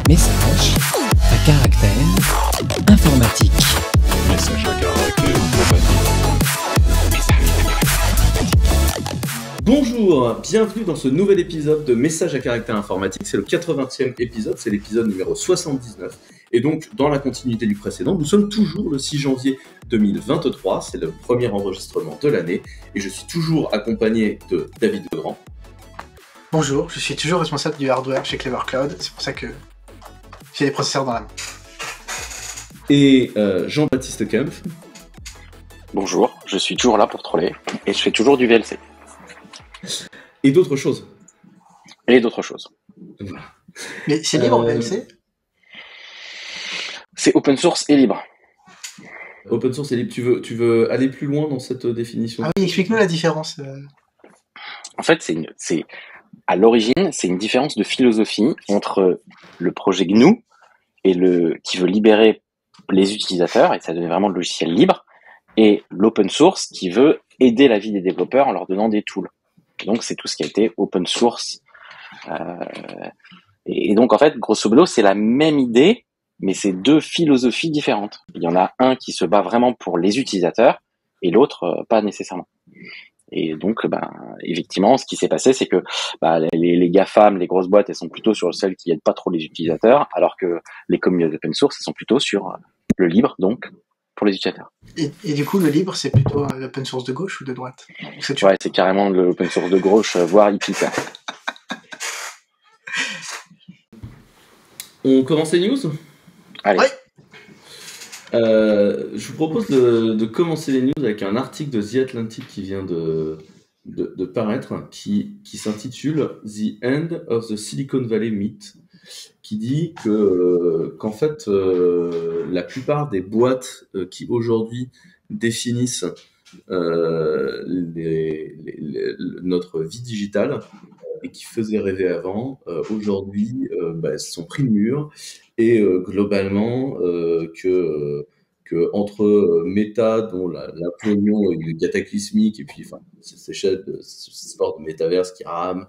Message à caractère informatique. Message à caractère informatique. Bonjour, bienvenue dans ce nouvel épisode de Message à caractère informatique. C'est le 80e épisode, c'est l'épisode numéro 79. Et donc, dans la continuité du précédent, nous sommes toujours le 6 janvier 2023. C'est le premier enregistrement de l'année. Et je suis toujours accompagné de David Legrand. Bonjour, je suis toujours responsable du hardware chez Clever Cloud. C'est pour ça que j'ai des processeurs dans la main. Et Jean-Baptiste Kempf. Bonjour, je suis toujours là pour troller. Et je fais toujours du VLC. Et d'autres choses. Et d'autres choses. Voilà. Mais c'est libre, VLC ? C'est open source et libre. Open source et libre. Tu veux aller plus loin dans cette définition ? Ah oui, explique-nous la différence. En fait, à l'origine, c'est une différence de philosophie entre le projet GNU et qui veut libérer les utilisateurs, et ça donne vraiment le logiciel libre, et l'open source qui veut aider la vie des développeurs en leur donnant des tools. Donc, c'est tout ce qui a été open source. Et donc, en fait, grosso modo, c'est la même idée, mais c'est deux philosophies différentes. Il y en a un qui se bat vraiment pour les utilisateurs, et l'autre, pas nécessairement. Et donc, effectivement, ce qui s'est passé, c'est que les GAFAM, les grosses boîtes, elles sont plutôt sur celles qui aident pas trop les utilisateurs, alors que les communautés open source, elles sont plutôt sur le libre, donc pour les utilisateurs. Et du coup, le libre, c'est plutôt l'open source de gauche ou de droite ? Ouais, c'est carrément de l'open source de gauche, voire hippie. On commence les news ? Allez. Ouais. Je vous propose de commencer les news avec un article de The Atlantic qui vient de paraître, qui s'intitule The End of the Silicon Valley Myth, qui dit qu'en fait, la plupart des boîtes qui aujourd'hui définissent notre vie digitale et qui faisaient rêver avant, aujourd'hui sont pris de mur, et globalement que entre Meta, dont l'implosion est cataclysmique, et puis ces sortes de métaverse qui rament,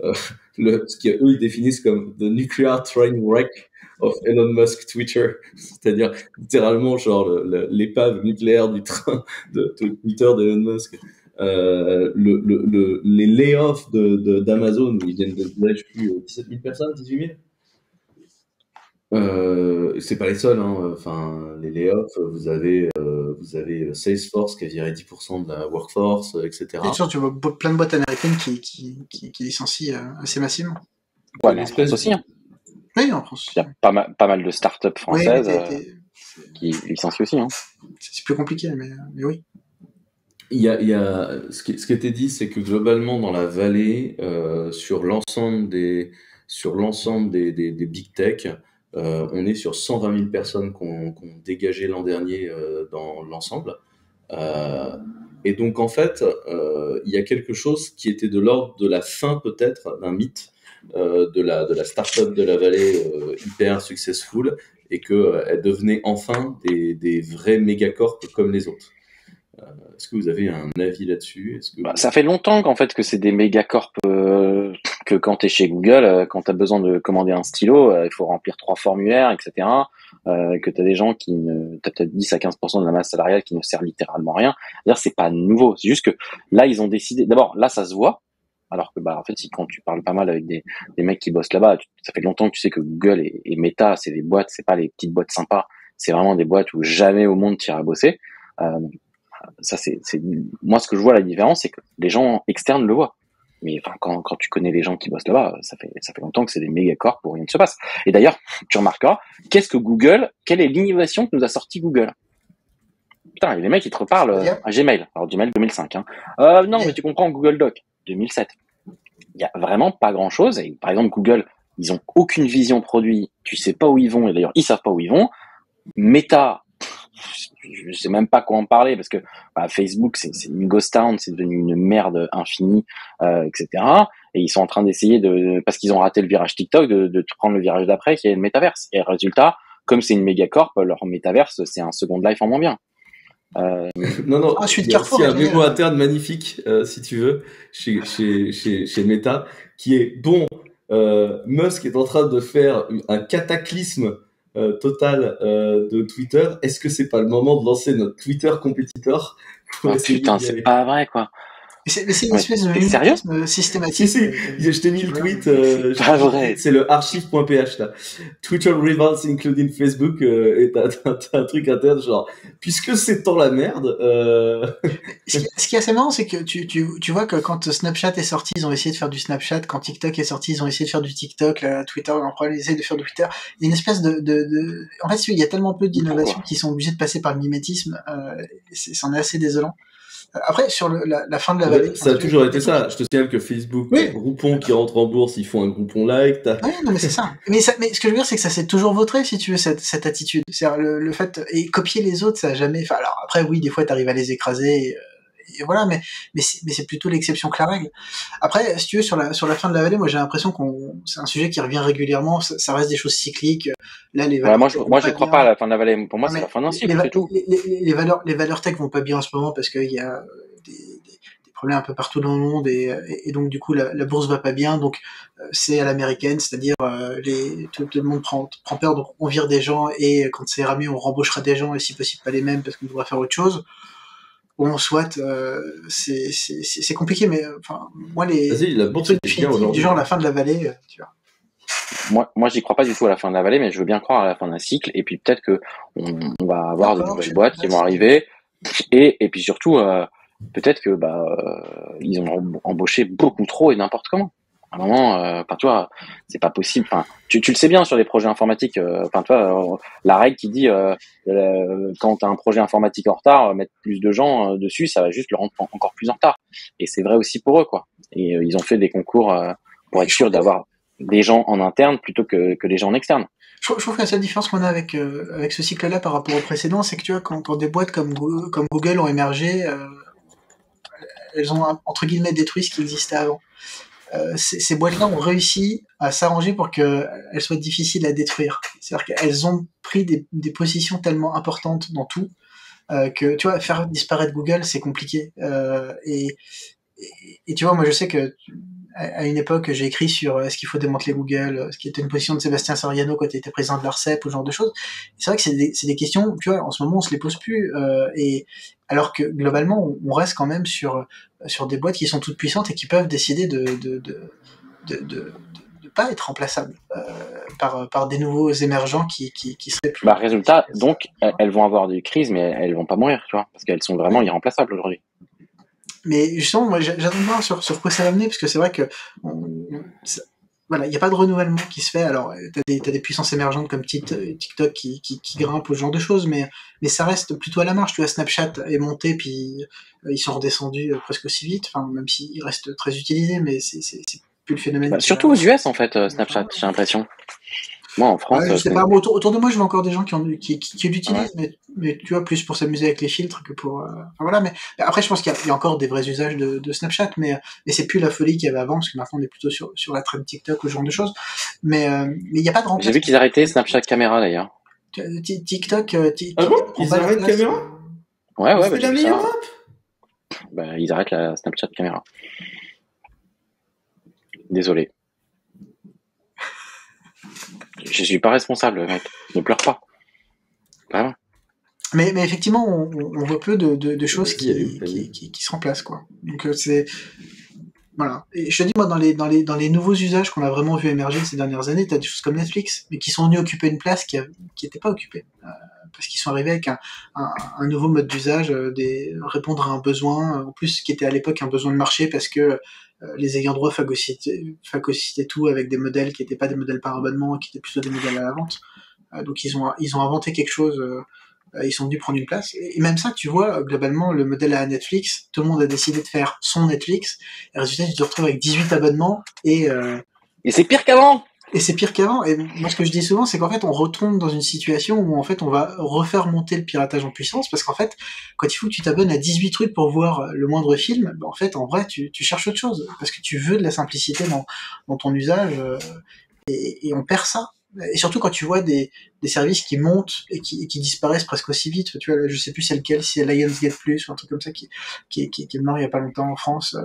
ce qu'eux ils définissent comme the nuclear train wreck of Elon Musk Twitter, c'est-à-dire littéralement genre l'épave nucléaire du train de Twitter d'Elon Musk. Les layoffs d'Amazon, où ils viennent de, je sais plus, 17 000 personnes, 18 000. C'est pas les seuls, hein. Les layoffs, vous avez Salesforce qui a viré 10% de la workforce, etc. Et sûr, tu vois plein de boîtes américaines qui licencient assez massivement. Ouais, mais en France aussi. Hein. Oui, en France. Il y a pas mal de startups françaises qui licencient aussi. Hein. C'est plus compliqué, mais oui. Il y a ce qui était dit, c'est que globalement dans la vallée, sur l'ensemble des big tech, on est sur 120 000 personnes qu'on dégagé l'an dernier dans l'ensemble. Et donc en fait, il y a quelque chose qui était de l'ordre de la fin peut-être d'un mythe de la start-up de la vallée hyper successful, et qu'elle devenait enfin des vrais mégacorps comme les autres. Est-ce que vous avez un avis là-dessus ? Ça fait longtemps qu'en fait que c'est des mégacorps, que quand t'es chez Google, quand t'as besoin de commander un stylo, il faut remplir 3 formulaires, etc. Que t'as des gens t'as peut-être 10 à 15% de la masse salariale qui ne sert littéralement à rien. C'est-à-dire, c'est pas nouveau. C'est juste que là, ils ont décidé. D'abord, là, ça se voit. Alors que, en fait, quand tu parles pas mal avec des mecs qui bossent là-bas, ça fait longtemps que tu sais que Google et Meta, c'est des boîtes, c'est pas les petites boîtes sympas. C'est vraiment des boîtes où jamais au monde t'iras bosser. Ça, c'est moi, ce que je vois, la différence, c'est que les gens externes le voient. Mais quand tu connais les gens qui bossent là-bas, ça fait longtemps que c'est des mégacorps où rien ne se passe. Et d'ailleurs, tu remarqueras, quelle est l'innovation que nous a sorti Google? Putain, il y a des mecs qui te reparlent à Gmail. Alors Gmail 2005. Non, mais tu comprends, Google Doc 2007. Il y a vraiment pas grand-chose. Et par exemple, Google, ils ont aucune vision produit. Tu sais pas où ils vont. Et d'ailleurs, ils savent pas où ils vont. Meta, je sais même pas quoi en parler, parce que Facebook, c'est une ghost town, c'est devenu une merde infinie, etc. Et ils sont en train d'essayer parce qu'ils ont raté le virage TikTok, de prendre le virage d'après, qui est le métaverse. Et résultat, comme c'est une mégacorp, leur métaverse, c'est un Second Life en moins bien. Non, je suis de il y a Carrefour, aussi un mémo interne magnifique, si tu veux, chez Meta, qui est bon. Musk est en train de faire un cataclysme total de Twitter. Est-ce que c'est pas le moment de lancer notre Twitter compétiteur pour essayer Putain, d'y c'est aller? pas vrai, quoi. Mais c'est une Ouais. espèce de T'es sérieux? mimétisme systématique. Si, je t'ai mis le tweet. Pas vrai. C'est le archive.ph là. Twitter rivals including Facebook et t'as un truc interne genre puisque c'est tant la merde. Ce qui est assez marrant, c'est que tu vois que quand Snapchat est sorti, ils ont essayé de faire du Snapchat. Quand TikTok est sorti, ils ont essayé de faire du TikTok. Là, Twitter, ils essaient de faire du Twitter. Il y a une espèce en fait, il y a tellement peu d'innovations qu'ils sont obligés de passer par le mimétisme. C'en est assez désolant. Après, sur la fin de la vallée... Ça a toujours été ça. Je te signale que Facebook, Oui. Groupon qui rentre en bourse, ils font un Groupon like. Oui, non, mais c'est ça. Mais ce que je veux dire, c'est que ça s'est toujours vautré, si tu veux, cette attitude. C'est-à-dire le fait... Et copier les autres, ça a jamais... Enfin, alors après, oui, des fois, t'arrives à les écraser... Et voilà, mais c'est plutôt l'exception que la règle. Après, si tu veux, sur la fin de la vallée, moi j'ai l'impression c'est un sujet qui revient régulièrement, ça reste des choses cycliques. Là, les valeurs moi je crois pas à la fin de la vallée. Pour moi, c'est la fin d'un cycle, c'est tout. Les valeurs tech vont pas bien en ce moment parce qu'il y a des problèmes un peu partout dans le monde et donc du coup la bourse va pas bien, donc c'est à l'américaine, c'est-à-dire tout le monde prend peur, donc on vire des gens et quand ça ira mieux, on rembauchera des gens et si possible pas les mêmes parce qu'on devra faire autre chose. Bon, soit, c'est compliqué, mais enfin, moi la bourse trucs est bien définitifs du aujourd'hui. genre la fin de la vallée, tu vois. Moi, j'y crois pas du tout à la fin de la vallée, mais je veux bien croire à la fin d'un cycle. Et puis peut-être que on va avoir de nouvelles boîtes qui vont arriver. Et puis surtout, peut-être que ils ont embauché beaucoup trop et n'importe comment. À un moment, tu vois, c'est pas possible. Enfin, tu le sais bien sur les projets informatiques. Tu vois, la règle qui dit quand t'as un projet informatique en retard, mettre plus de gens dessus, ça va juste le rendre encore plus en retard. Et c'est vrai aussi pour eux, quoi. Et ils ont fait des concours pour être sûr d'avoir des gens en interne plutôt que des gens en externe. Je trouve que la seule différence qu'on a avec ce cycle-là par rapport au précédent, c'est que tu vois, quand des boîtes comme Google ont émergé, elles ont entre guillemets détruit ce qui existait avant. Ces boîtes-là ont réussi à s'arranger pour qu'elles soient difficiles à détruire. C'est-à-dire qu'elles ont pris des positions tellement importantes dans tout que tu vois, faire disparaître Google, c'est compliqué. Et tu vois, moi je sais que à une époque, j'ai écrit sur est-ce qu'il faut démanteler Google, ce qui était une position de Sébastien Soriano quand il était président de l'ARCEP, ou ce genre de choses. Et c'est vrai que c'est des questions, tu vois, en ce moment on se les pose plus, et alors que globalement on reste quand même sur des boîtes qui sont toutes puissantes et qui peuvent décider de pas être remplaçables par des nouveaux émergents qui seraient plus. Résultat, donc elles vont avoir des crises, mais elles vont pas mourir, tu vois, parce qu'elles sont vraiment irremplaçables aujourd'hui. Mais justement, moi, j'attends de voir sur quoi ça va mener, parce que c'est vrai que voilà, il n'y a pas de renouvellement qui se fait. Alors, t'as des puissances émergentes comme TikTok qui grimpent, ou ce genre de choses, mais ça reste plutôt à la marge. Tu vois, Snapchat est monté, puis ils sont redescendus presque aussi vite. Enfin, même s'ils restent très utilisés, mais c'est plus le phénomène. Surtout aux US, en fait, Snapchat, j'ai l'impression. Moi, en France, je sais pas, bon, autour de moi, je vois encore des gens qui l'utilisent, mais tu vois, plus pour s'amuser avec les filtres que pour. Enfin, voilà, mais après, je pense qu'il y a encore des vrais usages de Snapchat, mais c'est plus la folie qu'il y avait avant, parce que maintenant on est plutôt sur la trend TikTok ou ce genre de choses. Mais il n'y a pas de remplacement. J'ai vu qu'ils arrêtaient Snapchat caméra d'ailleurs. TikTok. Ah bon, ils arrêtent caméra? Ouais, c'est la meilleure app. Ils arrêtent la Snapchat caméra. Désolé. Je suis pas responsable, mec. Ne pleure pas. Vraiment. Mais effectivement, on voit peu de choses qui se remplacent, quoi. Donc c'est voilà. Et je te dis, moi, dans les nouveaux usages qu'on a vraiment vu émerger ces dernières années, t'as des choses comme Netflix, mais qui sont venues occuper une place qui était pas occupée, parce qu'ils sont arrivés avec un nouveau mode d'usage, répondre à un besoin, en plus qui était à l'époque un besoin de marché, parce que les ayants droit phagocytaient tout avec des modèles qui n'étaient pas des modèles par abonnement, qui étaient plutôt des modèles à la vente. Donc ils ont inventé quelque chose. Ils sont venus prendre une place. Et même ça, tu vois, globalement, le modèle à Netflix, tout le monde a décidé de faire son Netflix. Et résultat, tu te retrouves avec 18 abonnements et c'est pire qu'avant. Et c'est pire qu'avant. Et moi, ce que je dis souvent, c'est qu'en fait, on retombe dans une situation où, en fait, on va refaire monter le piratage en puissance, parce qu'en fait, quand il faut que tu t'abonnes à 18 trucs pour voir le moindre film, en fait, en vrai, tu cherches autre chose, parce que tu veux de la simplicité dans ton usage, et on perd ça. Et surtout quand tu vois des services qui montent et qui disparaissent presque aussi vite. Tu vois, là, je sais plus c'est lequel, si c'est Lionsgate Plus ou un truc comme ça qui est mort il y a pas longtemps en France,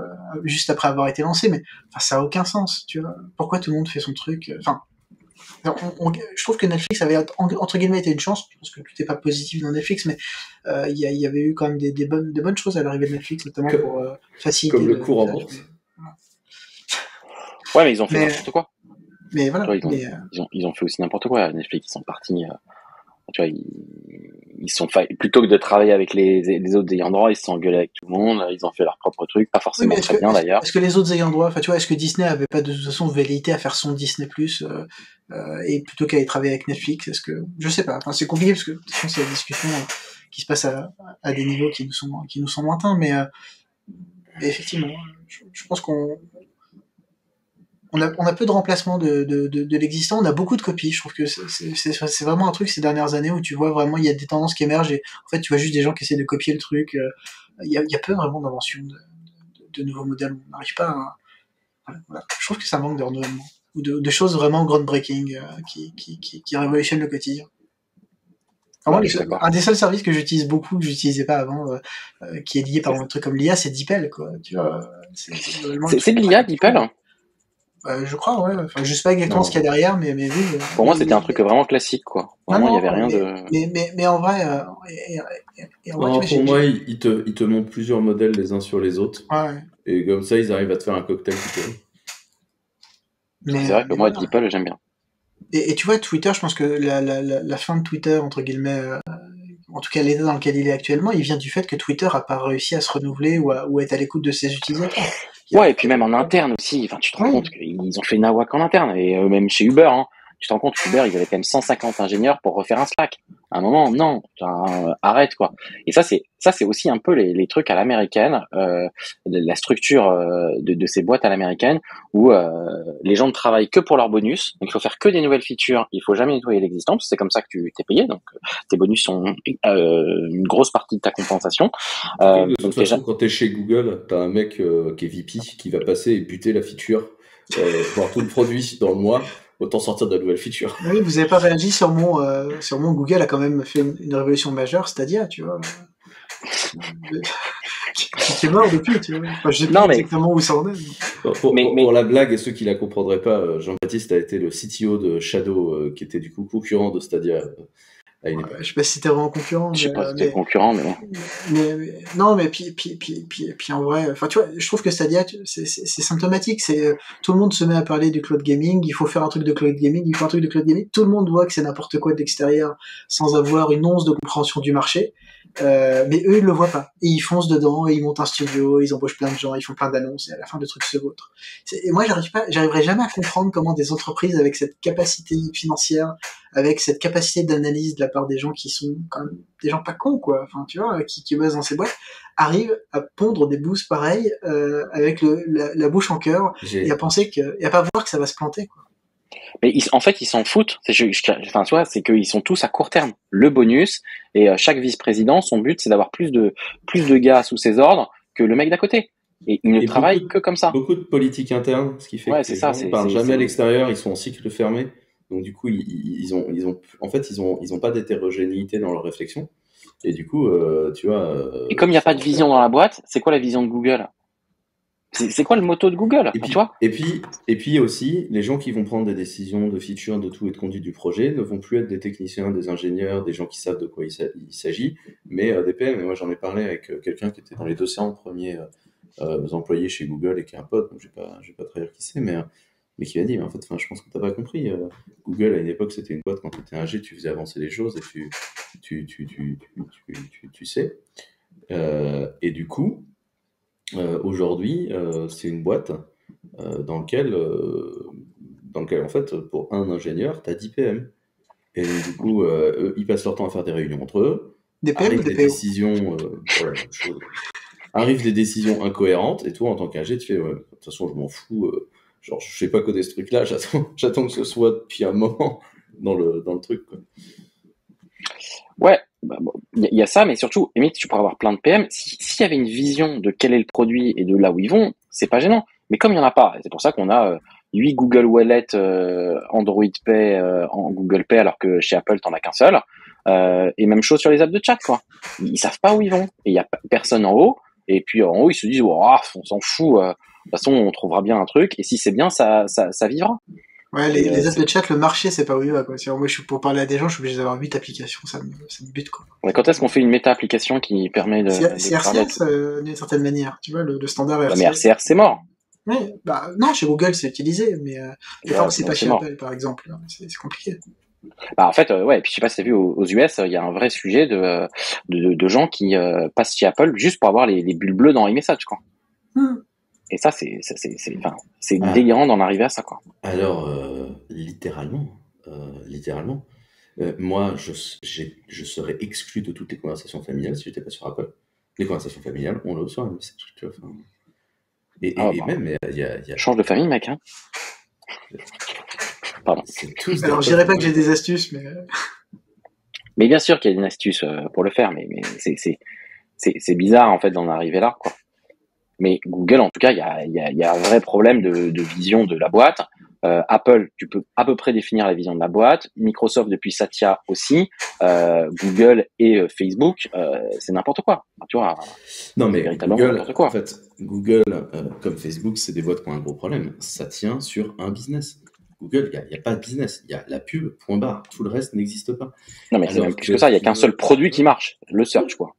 juste après avoir été lancé. Mais enfin, ça a aucun sens. Tu vois, pourquoi tout le monde fait son truc? Enfin, je trouve que Netflix avait entre guillemets été une chance. Je pense que tout n'est pas positif dans Netflix, mais il y avait eu quand même des bonnes choses à l'arrivée de Netflix, notamment pour faciliter Comme le cours en bourse. Ouais, mais ils ont fait n'importe quoi. Mais voilà. Tu vois, ils ont fait aussi n'importe quoi. Netflix, ils sont partis. Tu vois, ils sont plutôt que de travailler avec les autres ayants droit, ils se sont engueulés avec tout le monde. Ils ont fait leur propre truc, pas forcément très bien d'ailleurs. Est-ce que les autres ayants droit, enfin, tu vois, est-ce que Disney avait pas de toute façon velléité à faire son Disney Plus et plutôt qu'à aller travailler avec Netflix? Est-ce que je sais pas. Enfin, c'est compliqué parce que de toute façon, c'est la discussion qui se passe à des niveaux qui nous sont lointains, mais effectivement, je pense on a peu de remplacement de l'existant, on a beaucoup de copies. Je trouve que c'est vraiment un truc ces dernières années où tu vois vraiment il y a des tendances qui émergent et en fait tu vois juste des gens qui essaient de copier le truc. Il y a peu vraiment d'invention de nouveaux modèles. On n'arrive pas à... Voilà. Je trouve que ça manque de renouvellement ou de choses vraiment groundbreaking qui révolutionnent le quotidien. Vraiment, un des seuls services que j'utilise beaucoup, que j'utilisais pas avant, qui est lié par un truc comme l'IA, c'est DeepL, quoi. Tu vois, c'est de l'IA, DeepL? Je crois, ouais. Enfin, je sais pas exactement ce qu'il y a derrière, mais oui. Pour moi, c'était un truc vraiment classique, quoi. Vraiment, il y avait rien de. Mais en vrai, pour moi, ils te montrent plusieurs modèles les uns sur les autres. Ouais. Et comme ça, ils arrivent à te faire un cocktail qui peut. C'est vrai que moi, DeepL, j'aime bien. Et tu vois, Twitter, je pense que la fin de Twitter, entre guillemets, en tout cas l'état dans lequel il est actuellement, il vient du fait que Twitter a pas réussi à se renouveler ou être à l'écoute de ses utilisateurs. Ouais, et puis même en interne aussi, enfin, tu te rends compte qu'ils ont fait nawak en interne, et même chez Uber, hein, tu te rends compte qu'Uber, ils avaient quand même 150 ingénieurs pour refaire un Slack. À un moment, non, arrête, quoi. Et ça, c'est aussi un peu les trucs à l'américaine, la structure de ces boîtes à l'américaine, où les gens ne travaillent que pour leur bonus, donc il faut faire que des nouvelles features, il faut jamais nettoyer l'existant, parce que c'est comme ça que tu t'es payé, donc tes bonus sont une grosse partie de ta compensation. De toute façon, quand t'es chez Google, t'as un mec qui est VP, qui va passer et buter la feature, voir tout le produit dans le mois, autant sortir de la nouvelle feature. Oui, vous avez pas réagi sur mon Google a quand même fait une révolution majeure, Stadia, tu vois. qui est mort depuis, tu vois. Enfin, je sais pas exactement où ça en est. Pour la blague, et ceux qui la comprendraient pas, Jean-Baptiste a été le CTO de Shadow, qui était du coup concurrent de Stadia. Je sais pas si c'était vraiment concurrent. Je sais pas si c'était concurrent, mais non, mais puis en vrai, enfin tu vois, je trouve que Stadia, c'est symptomatique. C'est tout le monde se met à parler du cloud gaming. Il faut faire un truc de cloud gaming. Il faut un truc de cloud gaming. Tout le monde voit que c'est n'importe quoi de l'extérieur, sans avoir une once de compréhension du marché. Mais eux ils le voient pas. Et ils foncent dedans, et ils montent un studio, ils embauchent plein de gens, ils font plein d'annonces, et à la fin le truc se vautre. Et moi j'arriverai jamais à comprendre comment des entreprises avec cette capacité financière, avec cette capacité d'analyse de la part des gens qui sont quand même des gens pas cons, quoi. Enfin tu vois, qui bossent dans ces boîtes, arrivent à pondre des boosts pareils avec la bouche en cœur et à penser et à pas voir que ça va se planter, quoi. Mais en fait, ils s'en foutent. Enfin, tu vois, c'est qu'ils sont tous à court terme. Le bonus, et chaque vice-président, son but, c'est d'avoir plus de gars sous ses ordres que le mec d'à côté. Et ils ne travaillent que comme ça. Beaucoup de politique interne, ce qui fait que les gens ne parlent jamais à l'extérieur, ils sont en cycle fermé. Donc du coup, ils ont pas d'hétérogénéité dans leur réflexion. Et du coup, tu vois. Et comme il n'y a pas de vision dans la boîte, c'est quoi la vision de Google ? C'est quoi le motto de Google, tu vois ? Et puis aussi, les gens qui vont prendre des décisions de feature, de tout et de conduite du projet ne vont plus être des techniciens, des ingénieurs, des gens qui savent de quoi il s'agit, mais des PM. Et moi, j'en ai parlé avec quelqu'un qui était dans les 200 premiers employés chez Google et qui est un pote, donc je vais pas trahir qui c'est, mais qui m'a dit, mais en fait, je pense que t'as pas compris. Google, à une époque, c'était une boîte, quand tu étais ingé, tu faisais avancer les choses et tu sais. Et du coup, aujourd'hui, c'est une boîte dans laquelle, en fait, pour un ingénieur, tu as 10 PM. Et donc, du coup, eux, ils passent leur temps à faire des réunions entre eux. Des PM ou des PO ? Arrivent des décisions incohérentes, et toi, en tant qu'ingé, tu fais, de toute façon, je m'en fous, je sais pas coder ce truc-là, j'attends que ce soit depuis un moment dans le truc, quoi. Ouais, il y a ça, mais surtout, limite, tu pourrais avoir plein de PM. S'il y avait une vision de quel est le produit et de là où ils vont, c'est pas gênant. Mais comme il y en a pas, c'est pour ça qu'on a 8 Google Wallet Android Pay en Google Pay, alors que chez Apple, t'en as qu'un seul. Et même chose sur les apps de chat, quoi. Ils savent pas où ils vont. Et il y a personne en haut. Et puis en haut, ils se disent, oh, on s'en fout. De toute façon, on trouvera bien un truc. Et si c'est bien, ça vivra. Ouais, les apps de chat, le marché, c'est pas où il va, quoi. Moi, pour parler à des gens, je suis obligé d'avoir 8 applications, ça me bute, quoi. Mais quand est-ce qu'on fait une méta-application qui permet de C'est parler RCS, d'une certaine manière. Tu vois, le standard RCS. Mais RCR, c'est mort. Ouais, non, chez Google, c'est utilisé, mais c'est pas chez mort. Apple, par exemple. C'est compliqué. En fait, ouais, et puis je sais pas si t'as vu aux US, il y a un vrai sujet de gens qui passent chez Apple juste pour avoir les bulles bleues dans iMessage, quoi. Et ça, c'est délirant d'en arriver à ça, quoi. Alors, littéralement, moi, je serais exclu de toutes les conversations familiales si j'étais pas sur Apple. Les conversations familiales, on le sur iMessage, tu vois. Et même, il y a... Change de famille, mec, hein. Pardon. Alors, je dirais pas que j'ai des astuces, mais... Mais bien sûr qu'il y a une astuce pour le faire, mais c'est bizarre, en fait, d'en arriver là, quoi. Mais Google, en tout cas, il y a un vrai problème de vision de la boîte. Apple, tu peux à peu près définir la vision de la boîte. Microsoft, depuis Satya aussi. Google et Facebook, c'est n'importe quoi. Tu vois, non, mais Google, n'importe quoi. En fait, Google, comme Facebook, c'est des boîtes qui ont un gros problème. Ça tient sur un business. Google, il n'y a pas de business. Il y a la pub, point barre. Tout le reste n'existe pas. Non, mais c'est même plus que ça. Il n'y a qu'un seul produit qui marche. Le search, quoi.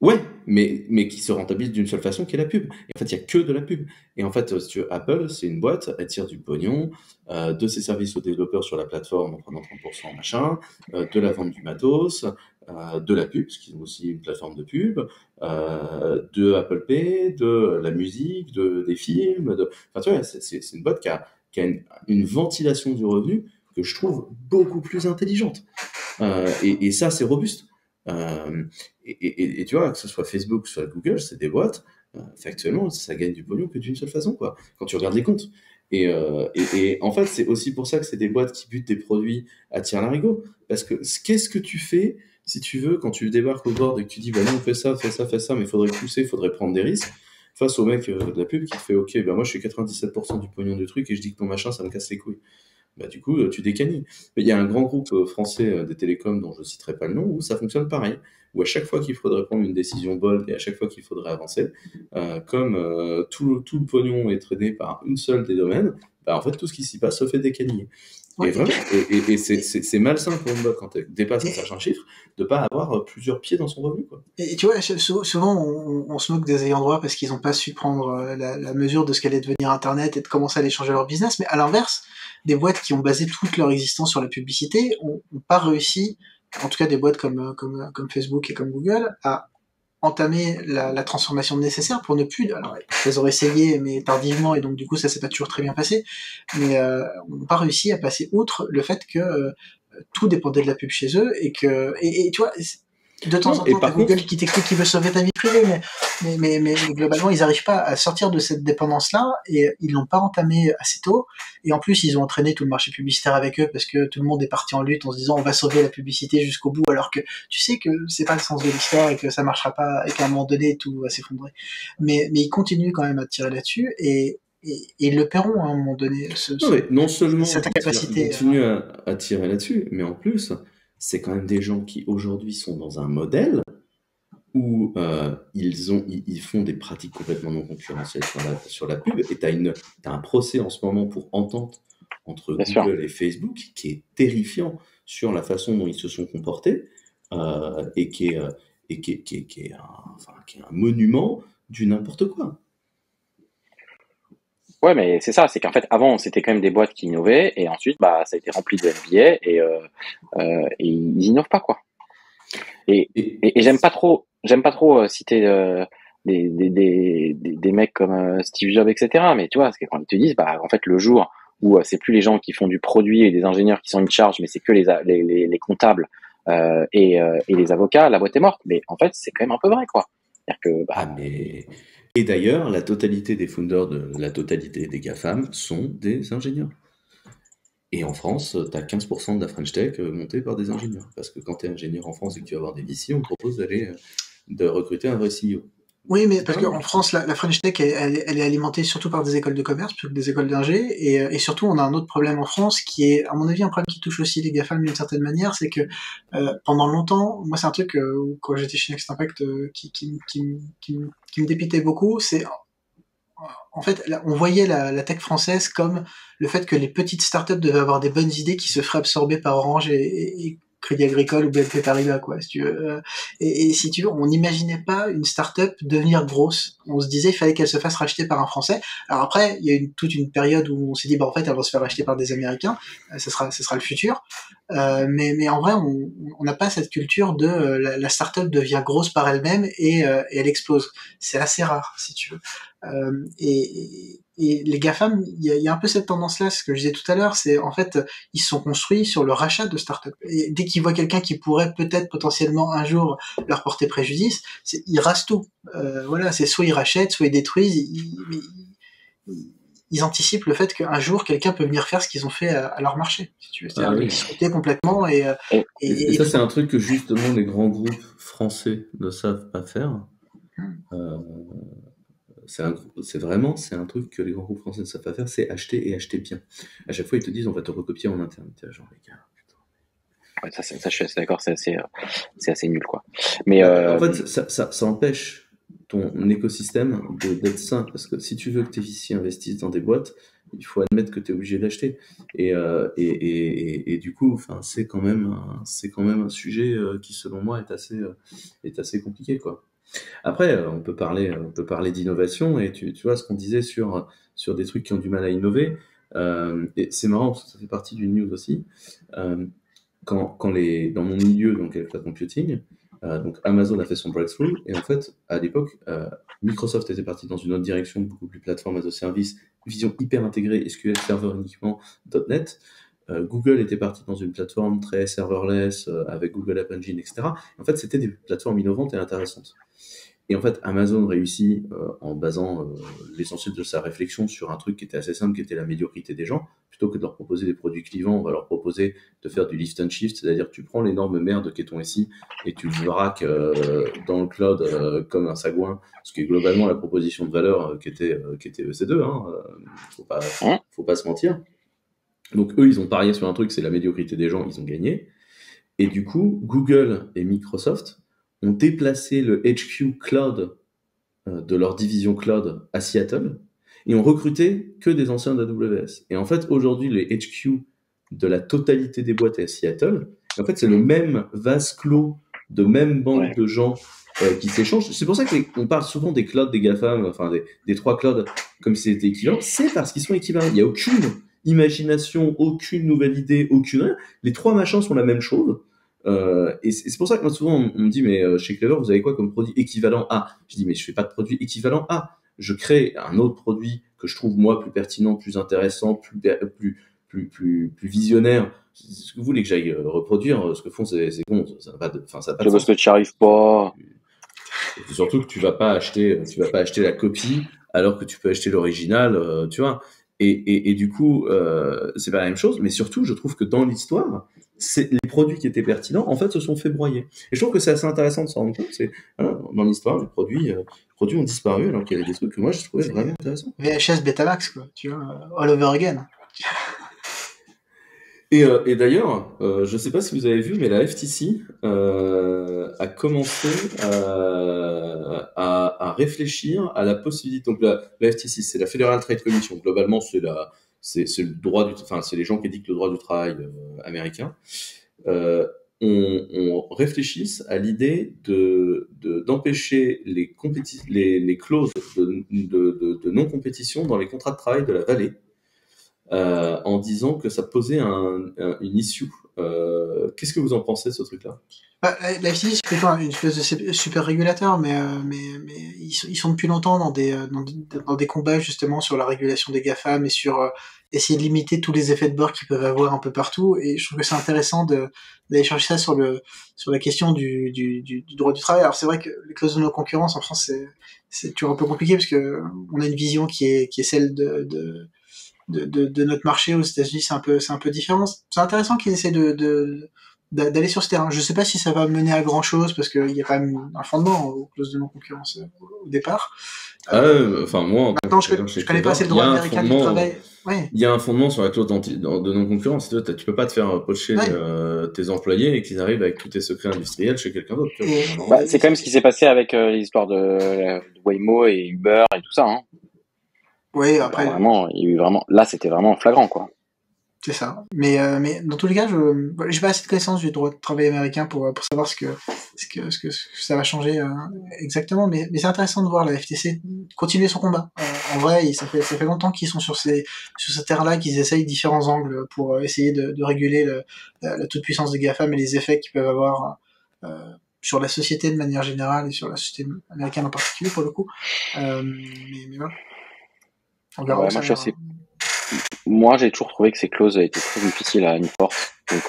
Ouais, mais qui se rentabilise d'une seule façon, qui est la pub. Et en fait, il n'y a que de la pub. Et en fait, si tu veux, Apple, c'est une boîte, elle tire du pognon, de ses services aux développeurs sur la plateforme en prenant 30% machin, de la vente du matos, de la pub, parce qu'ils ont aussi une plateforme de pub, de Apple Pay, de la musique, des films. Enfin, tu vois, c'est une boîte qui a une ventilation du revenu que je trouve beaucoup plus intelligente. Et ça, c'est robuste. Et tu vois, que ce soit Facebook, que ce soit Google, c'est des boîtes, factuellement, ça gagne du pognon que d'une seule façon, quoi, quand tu regardes les comptes. Et en fait, c'est aussi pour ça que c'est des boîtes qui butent des produits à tire-larigot. Parce que qu'est-ce que tu fais, si tu veux, quand tu débarques au board et que tu dis, bah non, fais ça, mais il faudrait pousser, il faudrait prendre des risques, face au mec de la pub qui te fait, ok, bah moi je fais 97% du pognon du truc et je dis que ton machin, ça me casse les couilles. Bah, du coup, tu décanilles. Mais il y a un grand groupe français des télécoms dont je ne citerai pas le nom, où ça fonctionne pareil, où à chaque fois qu'il faudrait prendre une décision bold et à chaque fois qu'il faudrait avancer, comme tout le pognon est traîné par une seule des domaines, bah, en fait, tout ce qui s'y passe se fait décaniller. Ouais. Et vraiment, et c'est malsain pour une boîte quand elle dépasse un certain chiffre de ne pas avoir plusieurs pieds dans son revenu, quoi. Et tu vois, souvent on se moque des ayants droit parce qu'ils n'ont pas su prendre la mesure de ce qu'allait devenir Internet et de commencer à aller changer leur business, mais à l'inverse, des boîtes qui ont basé toute leur existence sur la publicité ont pas réussi, en tout cas des boîtes comme Facebook et comme Google, à entamer la transformation nécessaire pour ne plus... Alors, elles auraient essayé, mais tardivement, et donc du coup ça s'est pas toujours très bien passé, mais n'ont pas réussi à passer outre le fait que tout dépendait de la pub chez eux, et tu vois... De temps en temps, t'as Google qui t'explique qu'il veut sauver ta vie privée, mais globalement, ils n'arrivent pas à sortir de cette dépendance-là, et ils l'ont pas entamé assez tôt, et en plus, ils ont entraîné tout le marché publicitaire avec eux, parce que tout le monde est parti en lutte en se disant on va sauver la publicité jusqu'au bout, alors que tu sais que c'est pas le sens de l'histoire, et que ça marchera pas, et qu'à un moment donné, tout va s'effondrer. Mais ils continuent quand même à tirer là-dessus, et ils le paieront à un moment donné. Non seulement cette capacité, ils continuent à tirer là-dessus, mais en plus... c'est quand même des gens qui aujourd'hui sont dans un modèle où ils font des pratiques complètement non concurrentielles sur la pub, et t'as un procès en ce moment pour entente entre Google et Facebook qui est terrifiant sur la façon dont ils se sont comportés, et qui est un monument du n'importe quoi. Ouais, mais c'est ça, c'est qu'en fait, avant, c'était quand même des boîtes qui innovaient, et ensuite, bah, ça a été rempli de MBA, et ils innovent pas, quoi. Et j'aime pas trop citer des mecs comme Steve Jobs, etc. Mais tu vois, parce que quand ils te disent, bah, en fait, le jour où c'est plus les gens qui font du produit et des ingénieurs qui sont in charge, mais c'est que les comptables et les avocats, la boîte est morte. Mais en fait, c'est quand même un peu vrai, quoi. C'est-à-dire que, bah, Et d'ailleurs, la totalité des founders de la totalité des GAFAM sont des ingénieurs. Et en France, tu as 15% de la French Tech montée par des ingénieurs. Parce que quand tu es ingénieur en France et que tu vas avoir des VC, on te propose de recruter un vrai CEO. Oui, mais parce qu'en France, la French Tech, elle est alimentée surtout par des écoles de commerce plutôt que des écoles d'ingé, et surtout, on a un autre problème en France qui est, à mon avis, un problème qui touche aussi les GAFAM d'une certaine manière, c'est que pendant longtemps, moi, c'est un truc quand j'étais chez Next Impact qui me dépitait beaucoup, c'est en fait, là, on voyait la tech française comme le fait que les petites startups devaient avoir des bonnes idées qui se feraient absorber par Orange et Crédit Agricole ou BNP Paribas, quoi, si tu veux. Et si tu veux, on n'imaginait pas une startup devenir grosse. On se disait il fallait qu'elle se fasse racheter par un Français. Alors après, il y a toute une période où on s'est dit bah en fait elle va se faire racheter par des Américains. Ce sera le futur. Mais en vrai, on n'a pas cette culture de la startup devient grosse par elle-même et elle explose. C'est assez rare, si tu veux. Et les GAFAM, il y a un peu cette tendance-là, ce que je disais tout à l'heure, c'est en fait, ils se sont construits sur le rachat de startups. Et dès qu'ils voient quelqu'un qui pourrait peut-être potentiellement un jour leur porter préjudice, ils rasent tout. Voilà, c'est soit ils rachètent, soit ils détruisent. Ils anticipent le fait qu'un jour quelqu'un peut venir faire ce qu'ils ont fait à leur marché, si tu veux. C'est-à-dire oui. sauter complètement Et ça, c'est un truc que justement les grands groupes français ne savent pas faire. C'est un truc que les grands groupes français ne savent pas faire, c'est acheter et acheter bien. À chaque fois, ils te disent on va te recopier en interne. Genre, les gars, putain. Ouais, ça, je suis assez d'accord, c'est assez nul, quoi. Mais En fait, ça empêche ton écosystème d'être sain. Parce que si tu veux que tes VC investissent dans des boîtes, il faut admettre que tu es obligé d'acheter. Et du coup, c'est quand même un sujet qui, selon moi, est assez compliqué, quoi. Après, on peut parler d'innovation, et tu vois ce qu'on disait sur des trucs qui ont du mal à innover. Et c'est marrant parce que ça fait partie du news aussi. Quand dans mon milieu, donc avec la computing, donc Amazon a fait son breakthrough, et en fait, à l'époque, Microsoft était parti dans une autre direction, beaucoup plus plateforme as a service, vision hyper intégrée, SQL Server uniquement, .NET. Google était parti dans une plateforme très serverless, avec Google App Engine, etc. En fait, c'était des plateformes innovantes et intéressantes. Et en fait, Amazon réussit en basant l'essentiel de sa réflexion sur un truc qui était assez simple, qui était la médiocrité des gens. Plutôt que de leur proposer des produits clivants, on va leur proposer de faire du lift and shift, c'est-à-dire que tu prends l'énorme merde qu'est ton SI et tu le vraques dans le cloud comme un sagouin, ce qui est globalement la proposition de valeur qui était EC2. Faut pas se mentir. Donc eux, ils ont parié sur un truc, c'est la médiocrité des gens, ils ont gagné. Et du coup, Google et Microsoft ont déplacé le HQ Cloud de leur division Cloud à Seattle et ont recruté que des anciens d'AWS. Et en fait, aujourd'hui, les HQ de la totalité des boîtes est à Seattle. Et en fait, c'est le même vase clos de même banque de gens qui s'échangent. C'est pour ça qu'on parle souvent des clouds des GAFAM, enfin des trois clouds comme si c'était équivalent. C'est parce qu'ils sont équivalents. Il n'y a aucune imagination, aucune nouvelle idée, aucune. Les trois machins sont la même chose. Et c'est pour ça que moi, souvent on me dit mais chez Clever vous avez quoi comme produit équivalent A? Je dis mais je fais pas de produit équivalent A, je crée un autre produit que je trouve moi plus pertinent, plus intéressant, plus visionnaire. Ce que vous voulez que j'aille reproduire ce que font ces cons, ça n'a pas de sens. Parce que tu n'y arrives pas. Et surtout que tu vas pas acheter la copie alors que tu peux acheter l'original, tu vois. Et du coup, c'est pas la même chose, mais surtout, je trouve que dans l'histoire, les produits qui étaient pertinents, en fait, se sont fait broyer. Et je trouve que c'est assez intéressant de s'en rendre compte. Dans l'histoire, les produits ont disparu, alors qu'il y avait des trucs que moi, je trouvais vraiment intéressants. VHS Betamax, quoi, tu vois, all over again. Et d'ailleurs, je sais pas si vous avez vu, mais la FTC a commencé à réfléchir à la possibilité. Donc la FTC, c'est la Federal Trade Commission. Globalement, c'est le droit c'est les gens qui édictent le droit du travail américain. On réfléchisse à l'idée d'empêcher les clauses de non-compétition dans les contrats de travail de la vallée. En disant que ça posait une issue. Qu'est-ce que vous en pensez de ce truc-là? La FTC, c'est plutôt une espèce de super régulateur, mais ils sont depuis longtemps dans des combats justement sur la régulation des GAFAM et sur essayer de limiter tous les effets de bord qu'ils peuvent avoir un peu partout. Et je trouve que c'est intéressant d'aller chercher ça sur la question du droit du travail. Alors c'est vrai que les clauses de non-concurrence en France c'est toujours un peu compliqué parce que on a une vision qui est celle de notre marché aux États-Unis, c'est un peu différent. C'est intéressant qu'ils essaient de d'aller sur ce terrain. Je sais pas si ça va mener à grand chose parce qu'il y a quand même un fondement aux clauses de non-concurrence au départ. Enfin, moi, en tant Maintenant, que trader je chez connais pas assez Trader, le droit américain du travail. Ouais. il y a un fondement sur la clause de non-concurrence. Tu peux pas te faire pocher tes employés et qu'ils arrivent avec tous tes secrets industriels chez quelqu'un d'autre. C'est quand même ce qui s'est passé avec l'histoire de Waymo et Uber et tout ça. Hein. Oui, après. Alors, vraiment, il y a eu vraiment. Là, c'était vraiment flagrant, quoi. C'est ça. Mais dans tous les cas, j'ai pas assez de connaissances du droit de travail américain pour savoir ce que ça va changer exactement. Mais c'est intéressant de voir la FTC continuer son combat. En vrai, ça fait longtemps qu'ils sont sur ce terrain-là, qu'ils essayent différents angles pour essayer de réguler la toute-puissance des GAFAM et les effets qu'ils peuvent avoir sur la société de manière générale et sur la société américaine en particulier pour le coup. Mais voilà. On verra où ça va. Moi, j'ai toujours trouvé que ces clauses étaient très difficiles à enforcer. Donc,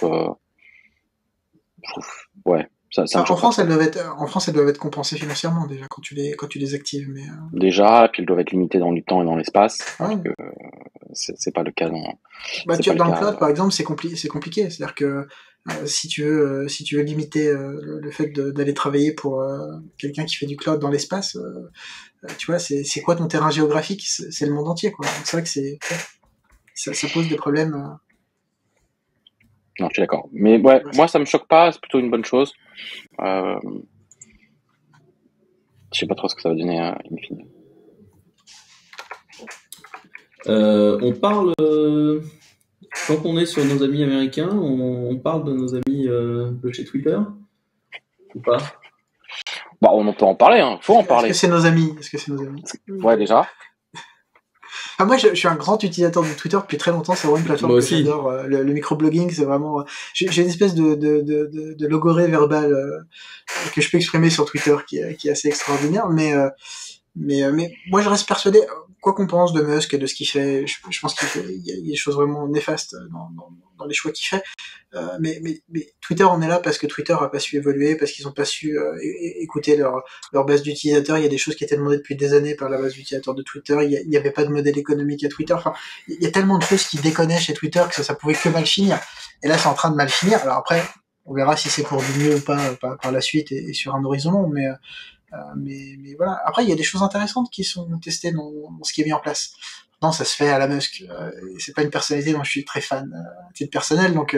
je trouve, ouais, ça en France, elles doivent être compensées financièrement déjà quand tu les actives. Mais déjà, puis elles doivent être limitées dans le temps et dans l'espace. Ouais. Parce que c'est pas le cas dans. Dans le cloud, par exemple, c'est compliqué. C'est-à-dire que si tu veux limiter le fait d'aller travailler pour quelqu'un qui fait du cloud dans l'espace, tu vois, c'est quoi ton terrain géographique? C'est le monde entier, quoi. Donc c'est vrai que ça pose des problèmes. Non, je suis d'accord. Mais ouais, moi, ça me choque pas. C'est plutôt une bonne chose. Je sais pas trop ce que ça va donner in fine. On parle, tant qu'on est sur nos amis américains, on parle de nos amis de chez Twitter ou pas? Bah, on peut en parler, hein. Faut en parler. Est-ce que c'est nos amis? Ouais, déjà. Enfin, moi, je suis un grand utilisateur de Twitter depuis très longtemps. C'est vraiment une plateforme que j'adore. Le microblogging, c'est vraiment. J'ai une espèce de logorée verbale que je peux exprimer sur Twitter qui est assez extraordinaire. Mais moi, je reste persuadé, quoi qu'on pense de Musk et de ce qu'il fait, je pense qu'il y a des choses vraiment néfastes dans les choix qu'il fait. Mais Twitter en est là parce que Twitter a pas su évoluer, parce qu'ils ont pas su écouter leur base d'utilisateurs. Il y a des choses qui étaient demandées depuis des années par la base d'utilisateurs de Twitter. Il y avait pas de modèle économique à Twitter. Enfin, il y a tellement de choses qui déconnaient chez Twitter que ça pouvait que mal finir. Et là, c'est en train de mal finir. Alors après, on verra si c'est pour du mieux ou pas par la suite et sur un horizon long. Mais voilà. Après, il y a des choses intéressantes qui sont testées dans ce qui est mis en place. Non, ça se fait à la Musk. C'est pas une personnalité dont je suis très fan à titre personnel, donc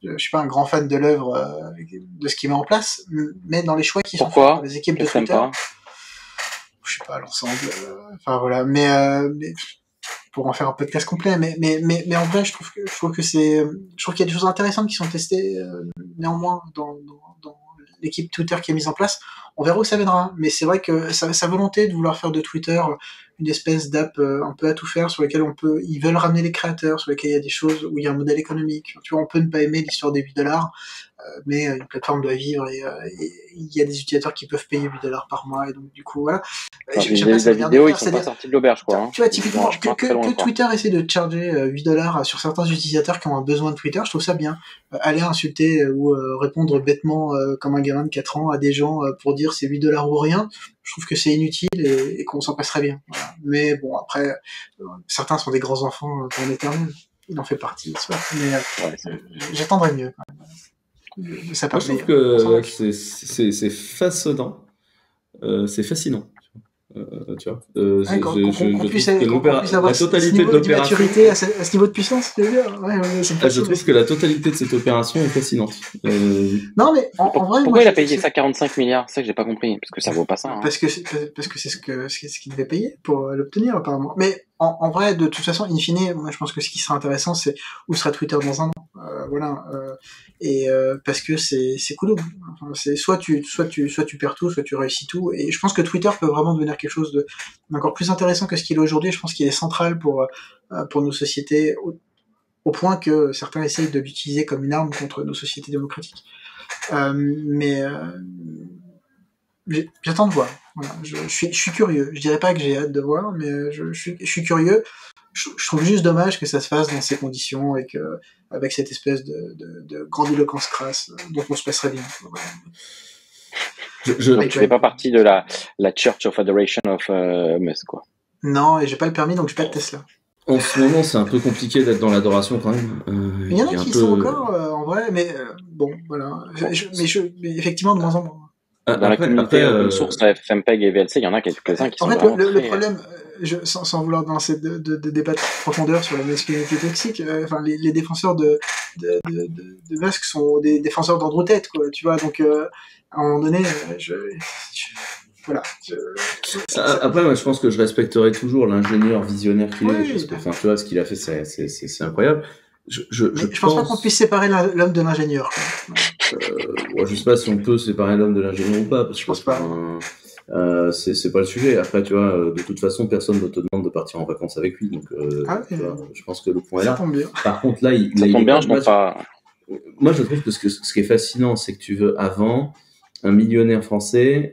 je suis pas un grand fan de l'œuvre de ce qu'il met en place, mais dans les choix qui sont faits par les équipes de Twitter, je sais pas l'ensemble. Enfin voilà, mais pour en faire un podcast complet, mais en vrai, je trouve qu'il y a des choses intéressantes qui sont testées néanmoins dans l'équipe Twitter qui est mise en place. On verra où ça viendra, mais c'est vrai que sa volonté de vouloir faire de Twitter une espèce d'app un peu à tout faire, sur laquelle ils veulent ramener les créateurs, sur lesquels il y a des choses où il y a un modèle économique. Tu vois, on peut ne pas aimer l'histoire des $8, mais une plateforme doit vivre et il y a des utilisateurs qui peuvent payer $8 par mois, et donc du coup voilà. La vidéo, ils sont pas sortis de l'auberge, quoi. Tu vois, typiquement, que Twitter essaie de charger $8 sur certains utilisateurs qui ont un besoin de Twitter, je trouve ça bien. Aller insulter ou répondre bêtement comme un gamin de 4 ans à des gens pour dire c'est $8 ou rien, je trouve que c'est inutile et qu'on s'en passerait bien. Voilà. Mais bon, après, certains sont des grands enfants pour l'éternel. Il en fait partie, mais j'attendrai mieux. Quand même. Moi, je trouve que c'est façonnant. C'est fascinant. Tu vois, qu'on puisse avoir la totalité de l'opération à ce niveau de puissance, je trouve que la totalité de cette opération est fascinante. Non, mais en vrai, pourquoi il a payé ça 45 milliards? C'est ça que j'ai pas compris, parce que ça vaut pas ça. Hein. Parce que c'est ce qu'il devait payer pour l'obtenir apparemment. Mais en vrai, de toute façon, in fine, moi je pense que ce qui sera intéressant, c'est où sera Twitter dans un an. Voilà. Parce que c'est cool. Enfin, c'est soit tu perds tout, soit tu réussis tout. Et je pense que Twitter peut vraiment devenir quelque chose d'encore plus intéressant que ce qu'il est aujourd'hui. Je pense qu'il est central pour nos sociétés, au point que certains essayent de l'utiliser comme une arme contre nos sociétés démocratiques. J'attends de voir. Voilà. Je suis curieux. Je dirais pas que j'ai hâte de voir, mais je suis curieux. Je trouve juste dommage que ça se fasse dans ces conditions et que avec cette espèce de grandiloquence crasse dont on se passerait bien. Tu fais pas partie de la Church of Adoration of Musk, quoi. Non, et j'ai pas le permis, donc j'ai pas de Tesla. En ce moment, c'est un peu compliqué d'être dans l'adoration quand même. Il y en a qui sont encore, en vrai, mais bon, voilà. Mais effectivement, de moins en moins. Dans la communauté open source, FFmpeg et VLC, il y en a quelques-uns qui sont vraiment le problème, sans vouloir lancer de débat de profondeur sur la masculinité toxique, les défenseurs de Musk sont des défenseurs d'Andrew Tate, quoi, tu vois, donc à un moment donné, voilà. Après, moi, je pense que je respecterai toujours l'ingénieur visionnaire qu'il est, Oui, parce que, tu vois, ce qu'il a fait, c'est incroyable. Je pense pas qu'on puisse séparer l'homme de l'ingénieur. Je sais pas si on peut séparer l'homme de l'ingénieur ou pas, parce que je pense pas. C'est pas le sujet. Après, tu vois, de toute façon, personne ne te demande de partir en vacances avec lui, donc je pense que le point est là. Par contre, là, ça tombe bien, je pense pas. Moi, je trouve que ce qui est fascinant, c'est que tu veux, avant, un millionnaire français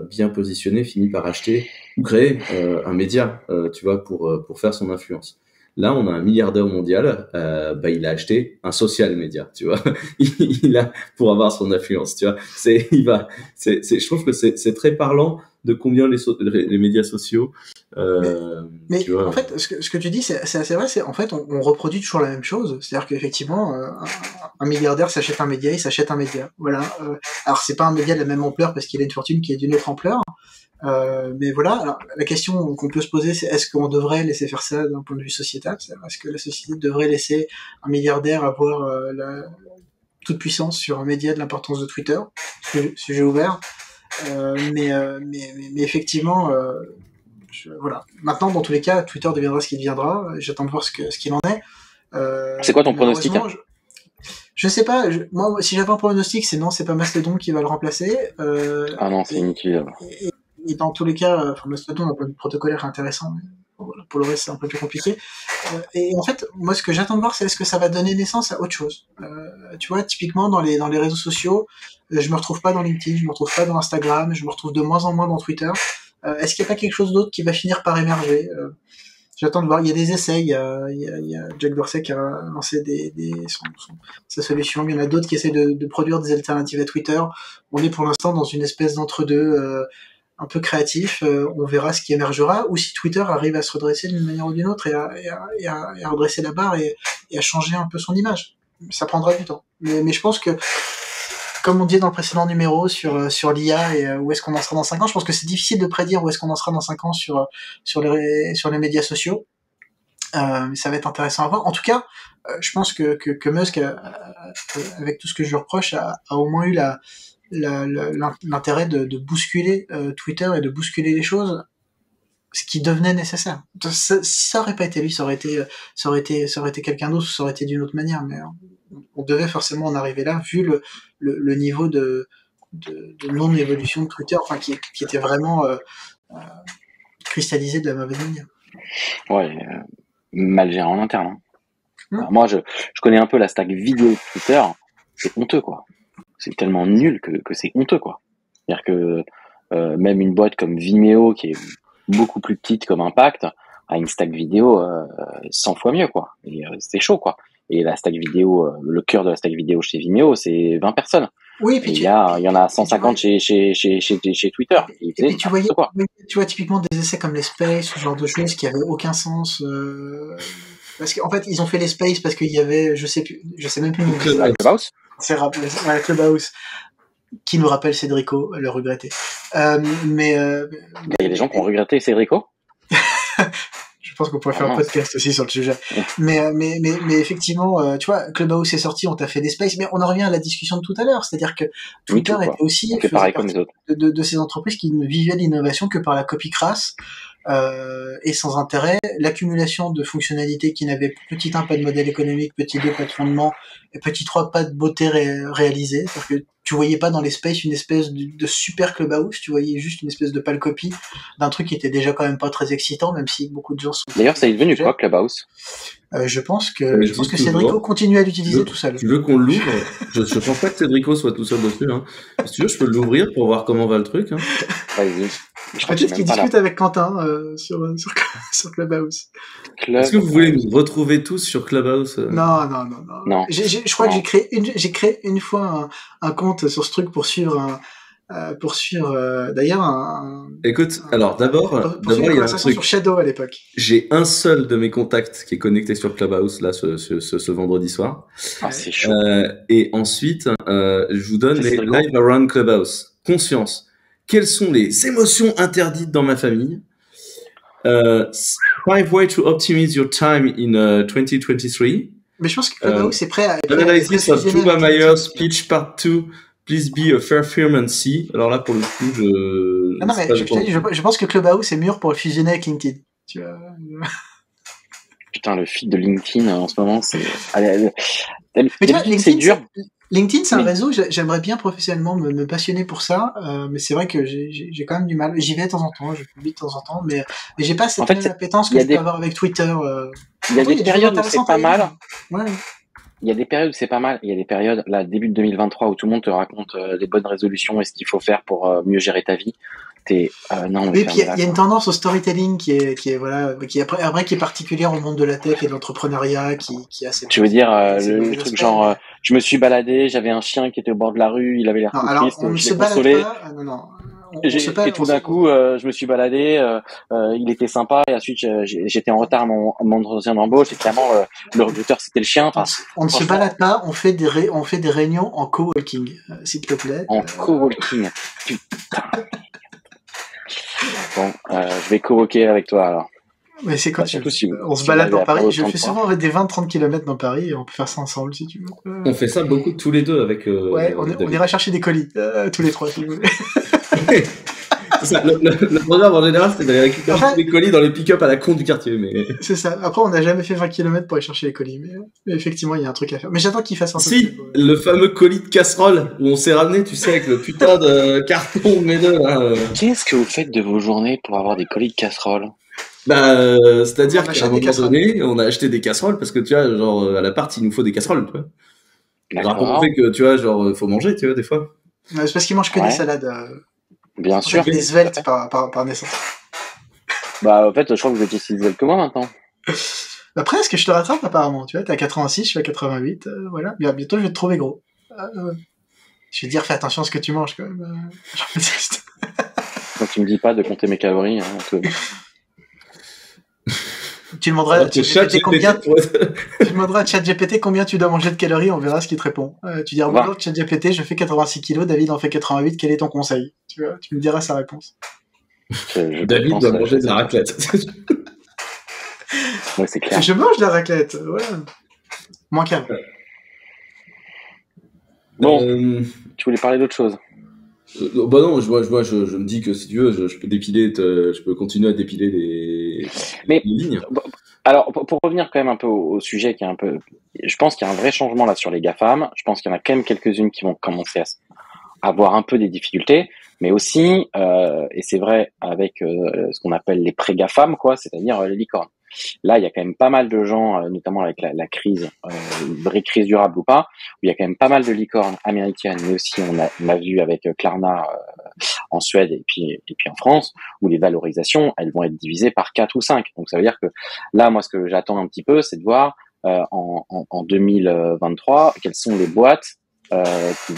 bien positionné finit par acheter ou créer un média, tu vois, pour faire son influence. Là, on a un milliardaire mondial, il a acheté un social média, tu vois. Il a pour avoir son influence, tu vois. Je trouve que c'est très parlant de combien les médias sociaux. Mais tu vois, en fait, ce que tu dis, c'est assez vrai. C'est en fait, on reproduit toujours la même chose. C'est-à-dire qu'effectivement, un milliardaire s'achète un média, il s'achète un média. Voilà. Alors c'est pas un média de la même ampleur parce qu'il a une fortune qui est d'une autre ampleur. Mais voilà, alors, la question qu'on peut se poser, c'est est-ce qu'on devrait laisser faire ça d'un point de vue sociétal? Est-ce que la société devrait laisser un milliardaire avoir toute puissance sur un média de l'importance de Twitter? Sujet ouvert. Mais effectivement, voilà. Maintenant, dans tous les cas, Twitter deviendra ce qu'il deviendra. J'attends de voir ce qu'il en est. C'est quoi ton pronostic? Je sais pas. Moi, si j'avais un pronostic, c'est non, c'est pas Mastodon qui va le remplacer. Ah non, c'est inutile. Et dans tous les cas, Mastodon a un protocolaire intéressant, mais voilà, pour le reste c'est un peu plus compliqué. Et en fait, moi ce que j'attends de voir, c'est est-ce que ça va donner naissance à autre chose. Tu vois, typiquement dans les réseaux sociaux, je me retrouve pas dans LinkedIn, je me retrouve pas dans Instagram, je me retrouve de moins en moins dans Twitter. Est-ce qu'il y a pas quelque chose d'autre qui va finir par émerger? J'attends de voir. Il y a des essais. Il y a Jack Dorsey qui a lancé sa solution. Il y en a d'autres qui essaient de produire des alternatives à Twitter. On est pour l'instant dans une espèce d'entre-deux. Un peu créatif, on verra ce qui émergera, ou si Twitter arrive à se redresser d'une manière ou d'une autre et à redresser la barre et à changer un peu son image. Ça prendra du temps. Mais je pense que, comme on disait dans le précédent numéro sur l'IA et où est-ce qu'on en sera dans 5 ans, je pense que c'est difficile de prédire où est-ce qu'on en sera dans 5 ans sur les médias sociaux. Mais ça va être intéressant à voir. En tout cas, je pense que Musk, avec tout ce que je lui reproche, a au moins eu l'intérêt de bousculer Twitter et de bousculer les choses, ce qui devenait nécessaire. Si ça aurait pas été lui, ça aurait été quelqu'un d'autre, ça aurait été d'une autre manière, mais on devait forcément en arriver là, vu le niveau de non-évolution de Twitter, enfin qui était vraiment cristallisé de la mauvaise manière. Ouais, mal géré en interne. Alors moi, je connais un peu la stack vidéo de Twitter, c'est honteux, quoi. C'est tellement nul que c'est honteux, quoi. C'est-à-dire que même une boîte comme Vimeo, qui est beaucoup plus petite comme impact, a une stack vidéo 100 fois mieux, quoi. Et c'est chaud, quoi. Et la stack vidéo, le cœur de la stack vidéo chez Vimeo, c'est 20 personnes. Oui, puis il y en a 150 chez Twitter. Et puis tu vois typiquement des essais comme les Space, ce genre de choses qui avaient aucun sens. Parce qu'en fait, ils ont fait les Space parce qu'il y avait, je sais même plus. Clubhouse. C'est Clubhouse, qui nous rappelle Cédrico, le regretté. Mais il y a des gens qui ont regretté Cédrico. Je pense qu'on pourrait faire un podcast aussi sur le sujet. Mais effectivement, tu vois, Clubhouse est sorti, on t'a fait des spaces, mais on en revient à la discussion de tout à l'heure, c'est-à-dire que Twitter était aussi pareil comme les autres. De ces entreprises qui ne vivaient l'innovation que par la copie crasse et sans intérêt, l'accumulation de fonctionnalités qui n'avaient petit 1 pas de modèle économique, petit 2 pas de fondement, et petit 3 pas de beauté réalisée, c'est-à-dire que tu voyais pas dans les spaces une espèce de super Clubhouse, tu voyais juste une espèce de pâle copie d'un truc qui était déjà quand même pas très excitant, même si beaucoup de gens sont... D'ailleurs, ça est devenu quoi, Clubhouse? Je pense que Cédrico continue à l'utiliser tout seul. Tu veux qu'on l'ouvre? Je pense pas que Cédrico soit tout seul dessus. Hein. Si tu veux, je peux l'ouvrir pour voir comment va le truc. Hein. Vas-y. Peut-être qu'il discute avec Quentin sur Clubhouse. Est-ce que vous voulez nous retrouver tous sur Clubhouse? Non. Je crois que j'ai créé une fois un compte sur ce truc pour suivre poursuivre d'ailleurs Écoute, alors d'abord, poursuivre il une y a un conversation truc. sur Shadow à l'époque. J'ai un seul de mes contacts qui est connecté sur Clubhouse là ce vendredi soir. Ah, c'est chaud. Et ensuite, je vous donne Ça, les c'est rigolo. live around Clubhouse. Conscience. Quelles sont les émotions interdites dans ma famille? 5 ways to optimize your time in 2023. Mais je pense que Clubhouse est prêt à Analysis of fusionner Tuba avec Meyer's LinkedIn. speech part 2. Please be a fair firm and see. Alors là, pour le coup, Non, sais mais pas je te dis, je pense que Clubhouse est mûr pour le fusionner avec LinkedIn. Tu vois. Putain, le feed de LinkedIn en ce moment, c'est. Mais Mais tu vois, c'est dur. LinkedIn, c'est un Mais- réseau, j'aimerais bien professionnellement me passionner pour ça, mais c'est vrai que j'ai quand même du mal. J'y vais de temps en temps, je publie de temps en temps, mais j'ai pas cette En fait, même appétence il y que a je peux des- avoir avec Twitter. Il y a Pourtant, des des choses périodes où c'est intéressantes pas à lire. mal. Ouais. Il y a des périodes où c'est pas mal. Il y a des périodes, là, début de 2023, où tout le monde te raconte les bonnes résolutions et ce qu'il faut faire pour mieux gérer ta vie. Non, Oui, puis il y ferme-la, a une quoi. tendance au storytelling qui est voilà, qui est après qui est particulière au monde de la tech et de l'entrepreneuriat, qui a ses Tu veux dire ses le mauvais truc aspects, genre, mais- je me suis baladé, j'avais un chien qui était au bord de la rue, il avait l'air Non, tout alors triste, on ne je se l'ai balade consolé. pas. Non. Et tout d'un coup, je me suis baladé, il était sympa, et ensuite j'étais en retard à mon entretien d'embauche, et clairement le recruteur c'était le chien. Enfin, On ne se franchement, balade pas, on fait des réunions en coworking, s'il te plaît. en coworking, putain. Bon, je vais coworker avec toi alors. Mais c'est quand Bah, tu veux. surtout si On se vous balade l'avez dans appris Paris. au Je fais 33. souvent des 20-30 km dans Paris et on peut faire ça ensemble si tu veux. On fait ça beaucoup tous les deux avec. Ouais, on David. ira chercher des colis, tous les trois si vous voulez. C'est ça, le programme en général, c'est d'aller récupérer Enfin- tous les colis dans les pick-up à la con du quartier. Mais C'est ça. Après, on n'a jamais fait 20 km pour aller chercher les colis, mais effectivement, il y a un truc à faire. Mais j'attends qu'il fasse un peu si, plus, ouais. le fameux colis de casserole où on s'est ramené, tu sais, avec le putain de carton de mes deux là. Qu'est-ce que vous faites de vos journées pour avoir des colis de casserole? C'est-à-dire On qu'à achète un des moment casseroles. donné, on a acheté des casseroles parce que tu vois, genre à l'appart, il nous faut des casseroles, tu vois. Rapport au D'accord. fait que tu vois, genre faut manger, tu vois, des fois. Ouais, c'est parce qu'ils mangent que Ouais. des salades. Bien C'est pour ça sûr. qu'il est svelte par naissance. Bah, en fait, je crois que vous êtes aussi nouvelle que moi maintenant. Bah, presque, je te rattrape apparemment. Tu vois, t'es à 86, je suis à 88. Voilà. Bientôt, je vais te trouver gros. Je vais te dire, fais attention à ce que tu manges quand même. Jean-Baptiste. Donc, tu me dis pas de compter mes calories. Hein, Tu demanderas Alors à que ChatGPT combien, ChatGPT tu demanderas à ChatGPT combien tu dois manger de calories, on verra ce qu'il te répond. Tu diras, Va. bonjour ChatGPT, je fais 86 kilos, David en fait 88, quel est ton conseil? Tu vois, tu me diras sa réponse. David doit manger de la raclette. Ouais, c'est clair. Je mange de la raclette, voilà. Moins qu'avant. Bon, Euh, tu voulais parler d'autre chose. bah non, je me dis que si tu veux, je peux dépiler, je peux continuer à dépiler Mais- les lignes. Alors, pour revenir quand même un peu au sujet qui est un peu... Je pense qu'il y a un vrai changement là sur les GAFAM. Je pense qu'il y en a quand même quelques-unes qui vont commencer à avoir un peu des difficultés, mais aussi, et c'est vrai avec ce qu'on appelle les pré-GAFAM, quoi, c'est-à-dire les licornes. Là, il y a quand même pas mal de gens, notamment avec la crise, vraie crise durable ou pas, où il y a quand même pas mal de licornes américaines, mais aussi on a vu avec Klarna en Suède et puis en France, où les valorisations, elles vont être divisées par 4 ou 5. Donc ça veut dire que là, moi, ce que j'attends un petit peu, c'est de voir en 2023 quelles sont les boîtes qui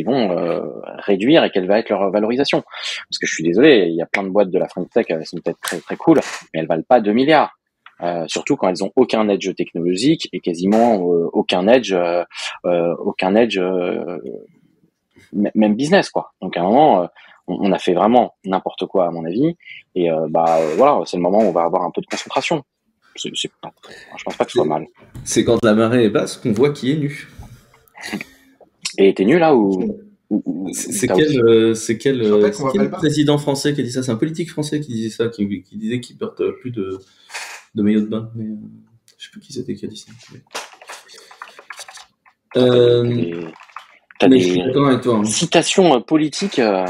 vont réduire et quelle va être leur valorisation. Parce que je suis désolé, il y a plein de boîtes de la French Tech, elles sont peut-être très très cool, mais elles valent pas 2 milliards. Surtout quand elles ont aucun edge technologique et quasiment aucun edge même business, quoi. Donc à un moment, on a fait vraiment n'importe quoi à mon avis, et voilà, c'est le moment où on va avoir un peu de concentration. Je pense pas que ce soit mal. C'est quand la marée est basse qu'on voit qui est nu. Et t'es nul là ou C'est t'as quel Je rappelle qu'on va pas le battre. président français qui a dit ça? C'est un politique français qui disait ça, qui disait qu'il porte plus de maillot de bain. Mais je sais plus qui c'était qui a dit ça. T'as Mais je suis des d'accord avec toi. Hein. citations politiques. Ah,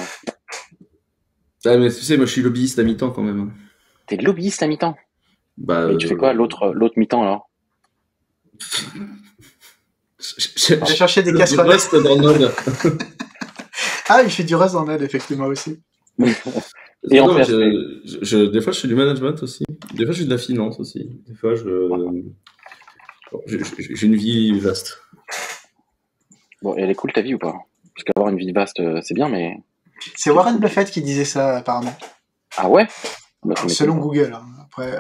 mais tu sais, moi je suis lobbyiste à mi-temps quand même. T'es lobbyiste à mi-temps. Bah, Et tu fais quoi l'autre mi-temps alors? Je vais chercher des casseroles. Reste dans le mode. Ah, il fait du reste dans Node, effectivement, aussi. Et en Non, PHP. des fois, je fais du management aussi. Des fois, je fais de la finance aussi. Des fois, j'ai une vie vaste. Bon, elle est cool ta vie ou pas? Parce qu'avoir avoir une vie vaste, c'est bien, mais... C'est Warren Buffett qui disait ça, apparemment. Ah ouais? Bah, ça Selon m'étonne. Google, hein. Après,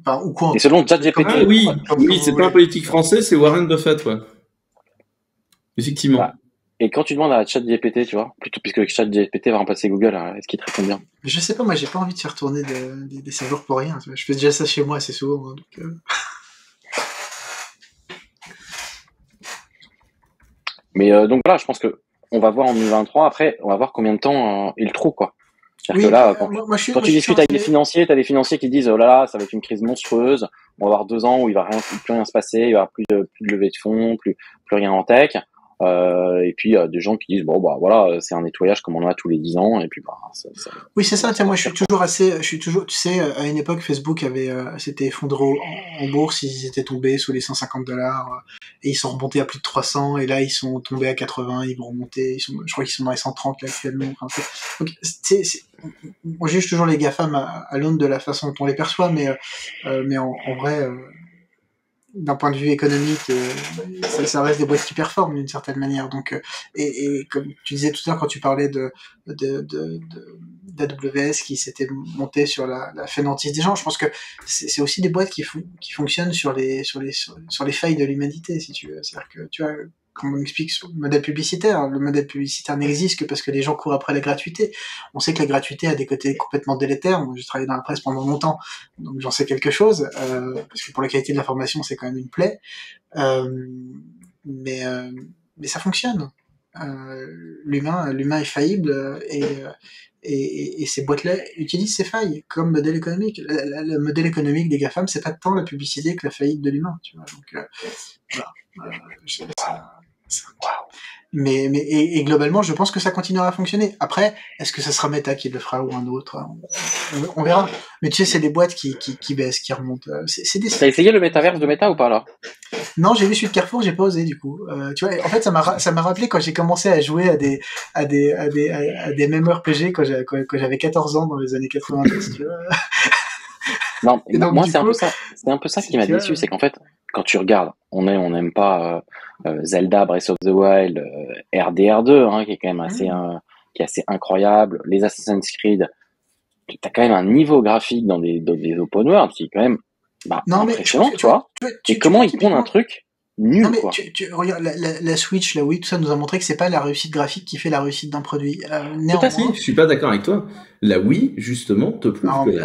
enfin, ou quoi. Et selon ChatGPT, Ah oui, Comme oui, vous c'est pas voulez. un politique français, c'est Warren Buffett, ouais. Effectivement. bah, et quand tu demandes à ChatGPT, tu vois, plutôt puisque ChatGPT va remplacer Google, est-ce qu'il te répond bien? Mais je sais pas, moi, j'ai pas envie de faire tourner des serveurs pour rien. Tu vois. Je fais déjà ça chez moi assez souvent. Hein, donc, Mais donc voilà, je pense que on va voir en 2023. Après, on va voir combien de temps il trouve, quoi. C'est-à-dire Oui, que là, moi, je suis, quand moi, tu je suis discutes avec des assez- financiers, t'as des financiers qui disent oh là là, ça va être une crise monstrueuse. On va avoir 2 ans où il va plus rien se passer, il va y avoir plus de levée de fonds, plus rien en tech. Et puis des gens qui disent bon bah voilà, c'est un nettoyage comme on en a tous les 10 ans. Et puis bah Oui, c'est ça. ça Tiens, va moi, je suis toujours, tu sais, à une époque, Facebook s'était effondré en bourse, ils étaient tombés sous les $150, et ils sont remontés à plus de 300, et là, ils sont tombés à 80, ils vont remonter, je crois qu'ils sont dans les 130 là actuellement. Enfin, donc, on juge toujours les GAFAM à l'aune de la façon dont on les perçoit, mais en vrai, d'un point de vue économique, ça reste des boîtes qui performent d'une certaine manière. Donc, et comme tu disais tout à l'heure quand tu parlais d'AWS qui s'était monté sur la fainéantise des gens, je pense que c'est aussi des boîtes qui fonctionnent sur les failles de l'humanité, si tu veux. C'est-à-dire que tu vois, comme on explique sur le modèle publicitaire n'existe que parce que les gens courent après la gratuité. On sait que la gratuité a des côtés complètement délétères. Moi, j'ai travaillé dans la presse pendant longtemps, donc j'en sais quelque chose, parce que pour la qualité de l'information, c'est quand même une plaie. Euh, mais, euh, mais ça fonctionne. L'humain est faillible, et ces boîtes-là utilisent ces failles comme modèle économique. Le modèle économique des GAFAM, c'est pas tant la publicité que la faillite de l'humain. Tu vois. Donc, voilà. Et globalement, je pense que ça continuera à fonctionner. Après, est-ce que ça sera Meta qui le fera ou un autre? On verra. Mais tu sais, c'est des boîtes qui baissent, qui remontent. T'as essayé le métaverse de Meta ou pas là? Non, j'ai vu celui de Carrefour, j'ai pas osé du coup. Tu vois, en fait, ça m'a rappelé quand j'ai commencé à jouer à des MMORPG quand j'avais 14 ans dans les années 90. Tu vois. Non, Et donc moi du c'est un coup, peu ça. C'est un peu ça qui m'a tu vois, déçu, c'est qu'en fait, quand tu regardes, on n'aime pas Zelda Breath of the Wild, RDR2, hein, qui est quand même qui est assez incroyable. Les Assassin's Creed, t'as quand même un niveau graphique dans des open world qui est quand même non mais impressionnant, tu vois. Et comment ils pondent un truc nul, non mais quoi. regarde la Switch, la Wii, tout ça nous a montré que c'est pas la réussite graphique qui fait la réussite d'un produit. Tout à fait, Néanmoins, je suis pas d'accord avec toi. La Wii, justement, te prouve non, que mais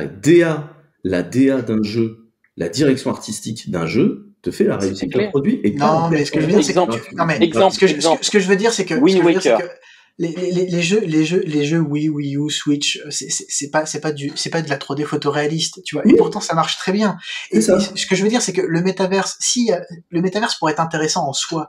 la DA d'un jeu, la direction artistique d'un jeu, te fait la C'est réussite d'un clair. produit et pas non, la mais ce que je veux dire, c'est que non mais Exemple. ce que je veux dire, c'est que Wind ce que je veux dire, c'est Waker. que les jeux Wii U, Switch, c'est pas de la 3D photoréaliste, tu vois. Et Oui. pourtant, ça marche très bien. C'est ça. Et ce que je veux dire, c'est que le métaverse, si le métaverse pourrait être intéressant en soi,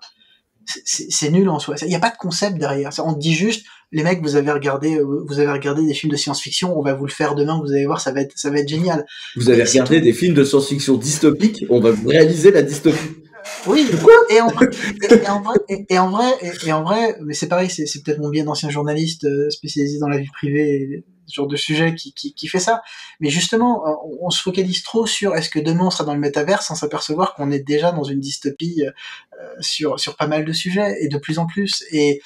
c'est nul en soi. Il n'y a pas de concept derrière. On te dit juste, les mecs, vous avez regardé des films de science-fiction, on va vous le faire demain, vous allez voir, ça va être génial. Vous avez Mais c'est regardé tout. des films de science-fiction dystopiques, on va réaliser la dystopie. Oui, et en vrai, mais c'est pareil, c'est peut-être mon biais d'ancien journaliste spécialisé dans la vie privée, et ce genre de sujet qui fait ça. Mais justement, on se focalise trop sur est-ce que demain on sera dans le métavers sans s'apercevoir qu'on est déjà dans une dystopie sur pas mal de sujets et de plus en plus. Et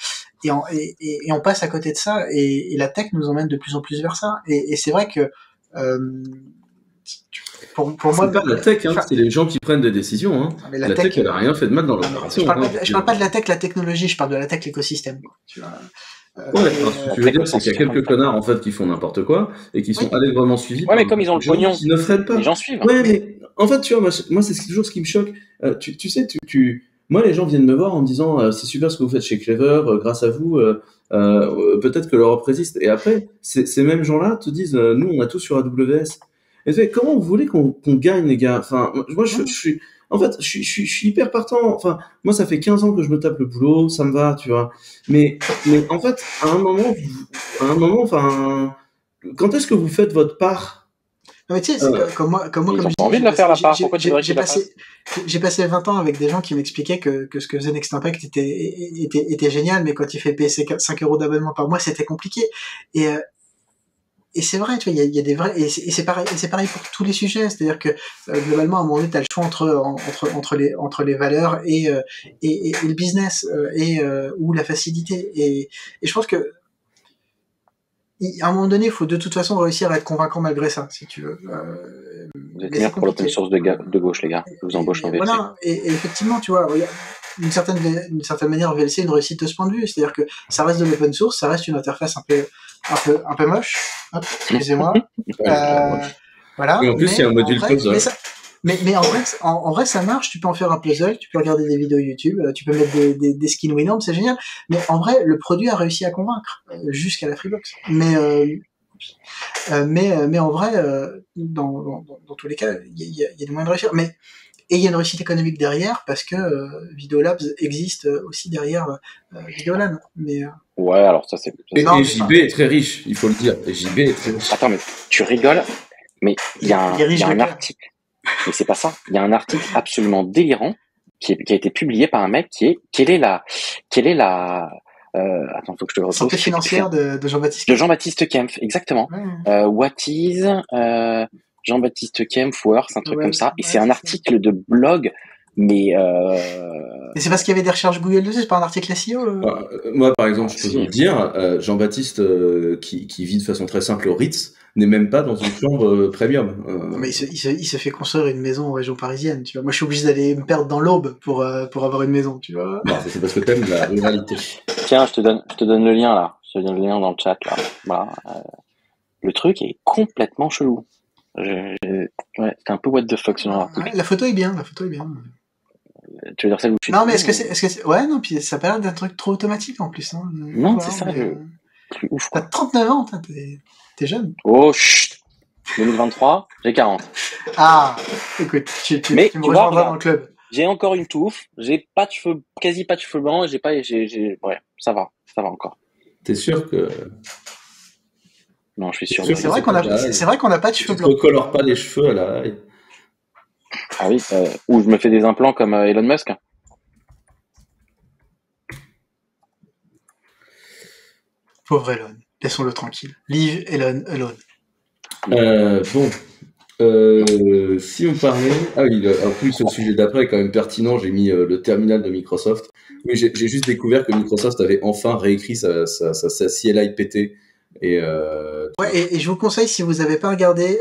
on passe à côté de ça, et la tech nous emmène de plus en plus vers ça. Et c'est vrai que pour moi, C'est pas la tech, hein, enfin, c'est les gens qui prennent des décisions. Hein. mais La tech, elle a rien fait de mal dans non, mais l'opération. je parle pas de la tech, la technologie, je parle de la tech, l'écosystème. Quoi, tu vois. Ouais, alors, ce que tu veux dire, c'est qu'il y a quelques connards en fait qui font n'importe quoi et qui sont allègrement suivis. Ouais, mais comme ils ont le gens pognon, qui ne freinent pas. les gens suivent. Ouais, mais en fait, tu vois, moi c'est toujours ce qui me choque. Tu sais, moi, les gens viennent me voir en me disant c'est super ce que vous faites chez Clever, grâce à vous, peut-être que l'Europe résiste. Et après, ces mêmes gens-là te disent nous, on a tout sur AWS. Et tu sais, comment vous voulez qu'on gagne, les gars? Enfin, moi, je suis. En fait, je suis hyper partant. Enfin, moi, ça fait 15 ans que je me tape le boulot, ça me va, tu vois. Mais en fait, à un moment, enfin, quand est-ce que vous faites votre part? Non, mais tu sais, c'est comme moi, Ils comme ont je pas dis, envie de la faire la part. Pourquoi tu devrais qu'ils la fassent? j'ai passé 20 ans avec des gens qui m'expliquaient que ce que faisait Next Impact était génial, mais quand il fait payer 5 € d'abonnement par mois, c'était compliqué. Et et c'est vrai, tu vois, il y a des vrais, et c'est pareil pour tous les sujets, c'est-à-dire que globalement, à un moment donné, t'as le choix entre les valeurs et le business ou la facilité, et je pense que à un moment donné, il faut de toute façon réussir à être convaincant malgré ça, si tu veux. Vous êtes Mais meilleurs c'est pour l'open compliqué. source de gauche, les gars. Je vous embauche en VLC. Voilà, et effectivement, tu vois, d'une certaine manière, VLC est une réussite de ce point de vue, c'est-à-dire que ça reste de l'open source, ça reste une interface un peu moche. Hop, excusez-moi. Voilà, Et en plus, il y a un module puzzle. mais en vrai, ça marche. Tu peux en faire un puzzle, tu peux regarder des vidéos YouTube, tu peux mettre des skins Winamp, c'est génial. Mais en vrai, le produit a réussi à convaincre jusqu'à la Freebox. Mais en vrai, dans tous les cas, il y a des moyens de réussir. Et il y a une réussite économique derrière parce que Videolabs existe aussi derrière Videolan. Ouais, alors ça c'est. Et JB est très riche, il faut le dire. Et JB est très riche. Attends, mais tu rigoles, mais il y a un article. Mais c'est pas ça. Il y a un article absolument délirant qui a été publié par un mec qui est quelle est la attends, faut que je te le retrouve. Santé financière de Jean-Baptiste. De Jean-Baptiste Kempf, exactement. Ouais. What is Jean-Baptiste Kempf Worth, un truc comme ça. Et c'est un article de blog, mais. Et c'est parce qu'il y avait des recherches Google dessus, c'est pas un article SEO. Moi, par exemple, je peux vous le dire, Jean-Baptiste, qui vit de façon très simple au Ritz, n'est même pas dans une chambre premium. Mais il se fait construire une maison en région parisienne, tu vois. Moi, je suis obligé d'aller me perdre dans l'Aube pour avoir une maison, tu vois. Non, c'est parce que t'aimes la ruralité. Tiens, je te donne le lien là. Je te donne le lien dans le chat là. Voilà. Le truc est complètement chelou. Ouais, c'est un peu what the fuck selon l'article. Ouais, la photo est bien. Tu veux dire celle où tu. Non, mais est-ce que c'est, ouais, non, puis ça a pas l'air d'un truc trop automatique en plus, hein. Non, c'est ça, plus ouf, quoi. T'as 39 ans, t'es jeune. Oh, chut! 2023, j'ai 40. Ah, écoute, tu me rejoindras dans le club. J'ai encore une touffe, j'ai pas de cheveux, quasi pas de cheveux blancs, ouais, ça va encore. T'es sûr que... Non, je suis sûr. C'est vrai qu'on a pas de cheveux blancs. Tu ne colores pas les cheveux à la... Ah oui, ou je me fais des implants comme Elon Musk. Pauvre Elon, laissons-le tranquille. Leave Elon alone. Si on parlait... Ah oui, en plus, le sujet d'après est quand même pertinent. J'ai mis le terminal de Microsoft. Oui, j'ai juste découvert que Microsoft avait enfin réécrit sa CLI PT. Ouais, et je vous conseille, si vous n'avez pas regardé,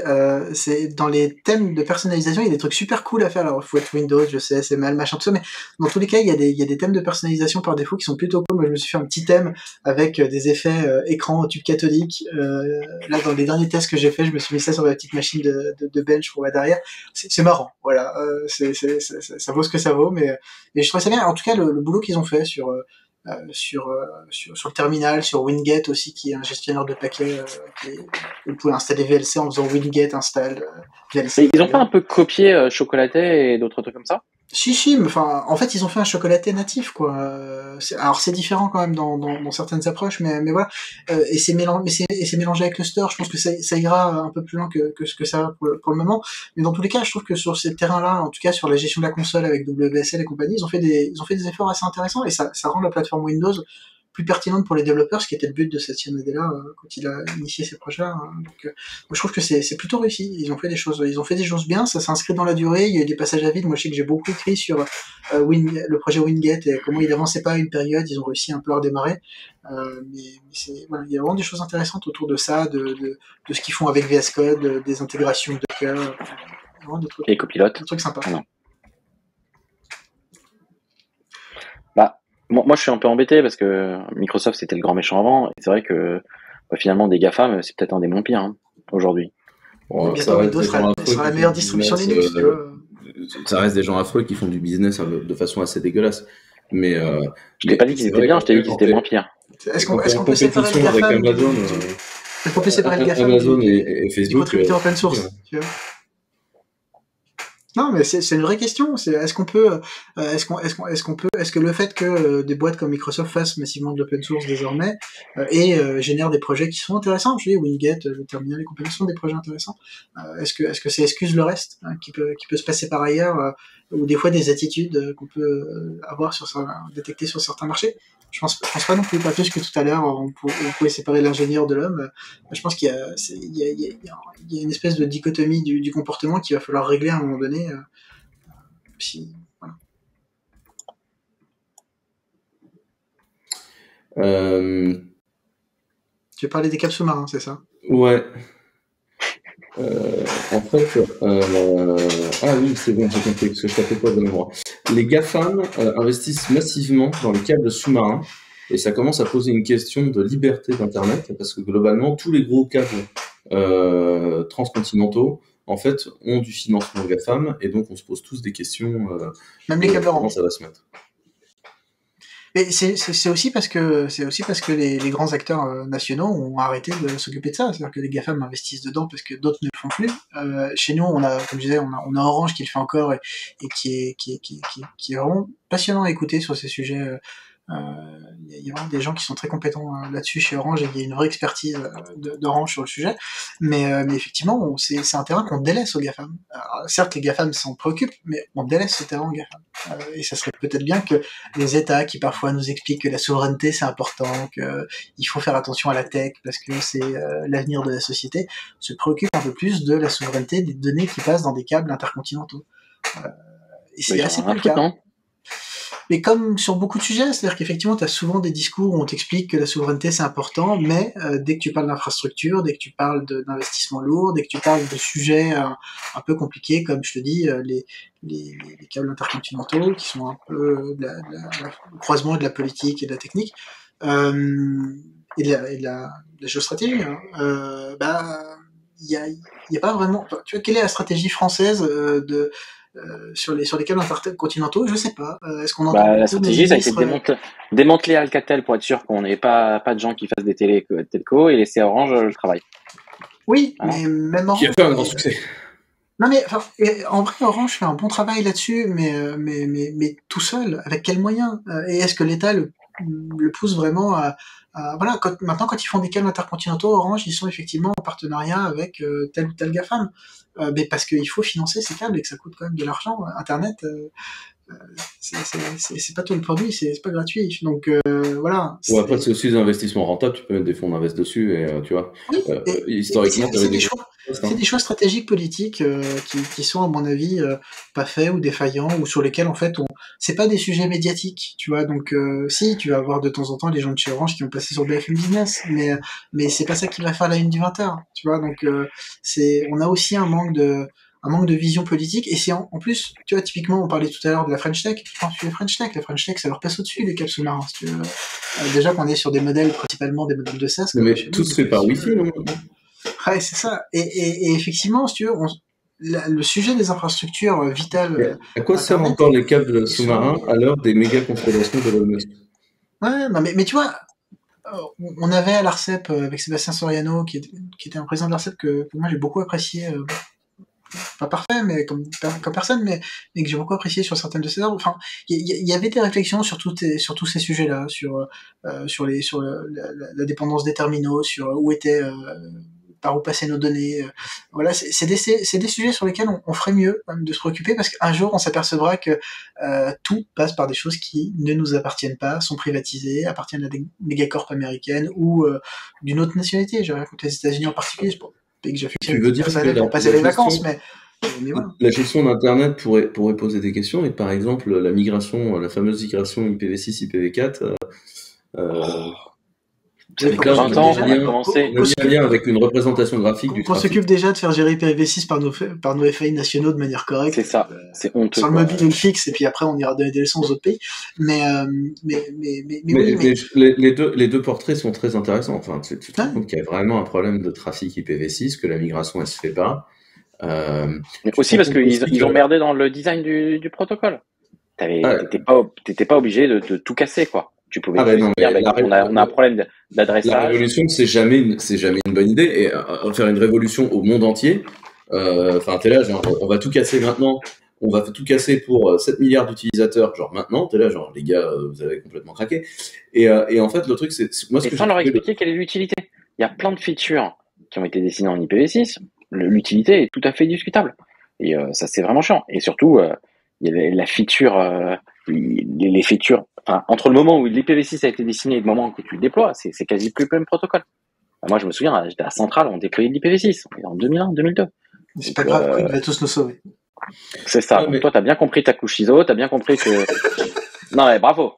c'est dans les thèmes de personnalisation, il y a des trucs super cool à faire. Alors, il faut être Windows, je sais, c'est mal, machin, tout ça, mais dans tous les cas, il y a des thèmes de personnalisation par défaut qui sont plutôt cool. Moi, je me suis fait un petit thème avec des effets écran au tube cathodique. Là, dans les derniers tests que j'ai fait, je me suis mis ça sur la petite machine de bench pour mettre derrière. C'est marrant, voilà. Ça vaut ce que ça vaut, mais je trouve ça bien. En tout cas, le boulot qu'ils ont fait sur le terminal, sur Winget aussi, qui est un gestionnaire de paquets, vous pouvez installer VLC en faisant Winget install VLC. Ils ont pas un peu copié Chocolaté et d'autres trucs comme ça? Si, mais enfin, en fait, ils ont fait un chocolaté natif, quoi. Alors, c'est différent quand même dans certaines approches, mais voilà. Et c'est mélangé avec le store. Je pense que ça ira un peu plus loin que ce que ça va pour le moment. Mais dans tous les cas, je trouve que sur ces terrains-là, en tout cas sur la gestion de la console avec WSL et compagnie, ils ont fait des efforts assez intéressants et ça rend la plateforme Windows plus pertinente pour les développeurs, ce qui était le but de Satya Nadella quand il a initié ces projets-là. Donc, moi, je trouve que c'est plutôt réussi. Ils ont fait des choses bien, ça s'inscrit dans la durée. Il y a eu des passages à vide. Moi, je sais que j'ai beaucoup écrit sur le projet Winget et comment il avançait pas à une période. Ils ont réussi un peu à redémarrer. Mais voilà, il y a vraiment des choses intéressantes autour de ça, de ce qu'ils font avec VS Code, des intégrations de Docker, vraiment des trucs. Et copilote. Des trucs sympas. Ah non. Moi, je suis un peu embêté parce que Microsoft, c'était le grand méchant avant. Et c'est vrai que finalement, des GAFAM, c'est peut-être un des moins pires aujourd'hui. Bon, bientôt Windows sera la meilleure distribution Linux. Tu vois. Ça reste des gens affreux qui font du business de façon assez dégueulasse. Mais je t'ai pas dit qu'ils étaient bien, je t'ai dit qu'ils étaient moins pires. Est-ce qu'on peut séparer les GAFAM Amazon et Facebook du open source, tu vois. Non, mais c'est une vraie question. Est-ce que le fait que des boîtes comme Microsoft fassent massivement de l'open source désormais et génèrent des projets qui sont intéressants, je dis Winget, le terminal et compagnie sont des projets intéressants. Est-ce que ça excuse le reste qui peut se passer par ailleurs ou des fois des attitudes qu'on peut avoir détecter sur certains marchés. Je pense pas non plus, pas plus que tout à l'heure, on pouvait séparer l'ingénieur de l'homme. Je pense il y a une espèce de dichotomie du comportement qu'il va falloir régler à un moment donné. Voilà. Tu veux parler des câbles sous-marins, c'est ça? Ouais. En fait, ah oui, c'est bon, j'ai compris, parce que je tapais pas de mémoire. Les GAFAM investissent massivement dans les câbles sous-marins, et ça commence à poser une question de liberté d'Internet, parce que globalement, tous les gros câbles transcontinentaux, en fait, ont du financement GAFAM, et donc on se pose tous des questions même les câbles comment orange. ça va se mettre. Mais c'est aussi parce que les grands acteurs nationaux ont arrêté de s'occuper de ça. C'est-à-dire que les GAFAM investissent dedans parce que d'autres ne le font plus. Chez nous, on a, comme je disais, on a Orange qui le fait encore et qui est vraiment passionnant à écouter sur ces sujets. Il y a vraiment des gens qui sont très compétents là-dessus chez Orange et il y a une vraie expertise d'Orange sur le sujet. Mais effectivement, c'est un terrain qu'on délaisse aux GAFAM. Alors, certes, les GAFAM s'en préoccupent, mais on délaisse ce terrain aux GAFAM. Et ça serait peut-être bien que les États qui parfois nous expliquent que la souveraineté c'est important, qu'il faut faire attention à la tech parce que c'est l'avenir de la société, se préoccupent un peu plus de la souveraineté des données qui passent dans des câbles intercontinentaux. Et c'est assez peu le cas. Non, mais comme sur beaucoup de sujets, c'est-à-dire qu'effectivement, tu as souvent des discours où on t'explique que la souveraineté c'est important, mais dès que tu parles d'infrastructure, dès que tu parles d'investissement lourd, dès que tu parles de sujets un peu compliqués, comme je te dis, les câbles intercontinentaux, qui sont un peu le croisement de la politique et de la technique, et de la géostratégie, hein, il y a pas vraiment... Tu vois, quelle est la stratégie française sur les câbles intercontinentaux, je sais pas. Est-ce qu'on entend la stratégie, ça a été démanteler Alcatel pour être sûr qu'on n'ait pas de gens qui fassent des telco et laisser Orange le travail. Oui, voilà. Mais même Orange... Qui a fait un grand succès. Non mais en vrai, Orange fait un bon travail là-dessus, mais tout seul, avec quels moyens? Et est-ce que l'État le pousse vraiment à voilà, maintenant quand ils font des câbles intercontinentaux, Orange, ils sont effectivement en partenariat avec tel ou tel GAFAM, mais parce qu'il faut financer ces câbles et que ça coûte quand même de l'argent. Internet, c'est pas tout le produit, c'est pas gratuit. Donc voilà. Ou après c'est aussi des investissements rentables, tu peux mettre des fonds d'invest dessus et tu vois. Oui, historiquement, c'est des choix stratégiques politiques qui sont à mon avis pas faits ou défaillants ou sur lesquels en fait c'est pas des sujets médiatiques, tu vois. Donc si tu vas avoir de temps en temps les gens de chez Orange qui vont passer sur BFM Business, mais c'est pas ça qui va faire la une du 20h, tu vois. Donc on a aussi un manque de vision politique, et c'est en plus, tu vois, typiquement, on parlait tout à l'heure de la French Tech. Quand tu fais la French Tech, ça leur passe au-dessus, les câbles sous-marins, si tu veux. Déjà qu'on est sur des modèles, principalement des modèles de SaaS. Mais tout se fait par Wi-Fi, non? Ouais, c'est ça. Et effectivement, si tu veux, le sujet des infrastructures vitales... À quoi servent encore les câbles sous-marins à l'heure des méga constellations de Elon Musk? Ouais, non, mais tu vois, on avait à l'ARCEP, avec Sébastien Soriano, qui était un président de l'ARCEP que moi j'ai beaucoup apprécié, pas parfait, mais comme personne, mais que j'ai beaucoup apprécié sur certaines de ces œuvres. Enfin, il y avait des réflexions sur tous ces sujets-là, sur la dépendance des terminaux, sur par où passer nos données. Voilà, c'est des sujets sur lesquels on ferait mieux de se préoccuper, parce qu'un jour on s'apercevra que tout passe par des choses qui ne nous appartiennent pas, sont privatisées, appartiennent à des mégacorps américaines ou d'une autre nationalité. J'ai rien contre les États-Unis en particulier. Et que tu veux dire que pour passer les vacances, mais voilà. La gestion d'Internet pourrait poser des questions, et par exemple la fameuse migration IPv6, IPv4, avec 20 ans, on a commencé. Le lien avec une représentation graphique du trafic. On s'occupe déjà de faire gérer IPv6 par nos FAI nationaux de manière correcte. C'est ça, c'est honteux. Sur le mobile et le fixe, et puis après on ira donner des leçons aux autres pays. Mais les deux portraits sont très intéressants. Enfin, tu te rends compte qu'il y a vraiment un problème de trafic IPv6, que la migration elle se fait pas. Mais aussi parce qu'ils ont merdé dans le design du protocole. T'étais pas obligé de tout casser, quoi. Tu pouvais dire, on a un problème d'adressage. La révolution, c'est jamais une bonne idée, et faire une révolution au monde entier. Enfin, t'es là, genre, on va tout casser maintenant. On va tout casser pour 7 milliards d'utilisateurs, genre maintenant. T'es là, genre, les gars, vous avez complètement craqué. Et en fait, le truc, c'est moi sans leur expliquer quelle est l'utilité. Il y a plein de features qui ont été dessinées en IPv6. L'utilité est tout à fait discutable. Et ça, c'est vraiment chiant. Et surtout, il y avait la feature, les features, enfin, entre le moment où l'IPv6 a été dessiné et le moment où tu le déploies, c'est quasi plus le même protocole. Moi, je me souviens, j'étais à Centrale, on déployait l'IPv6, on est en 2001, 2002. C'est pas grave, il va tous nous sauver. C'est ça. Ouais, mais- Toi, t'as bien compris ta couche ISO, t'as bien compris que... Non, mais bravo.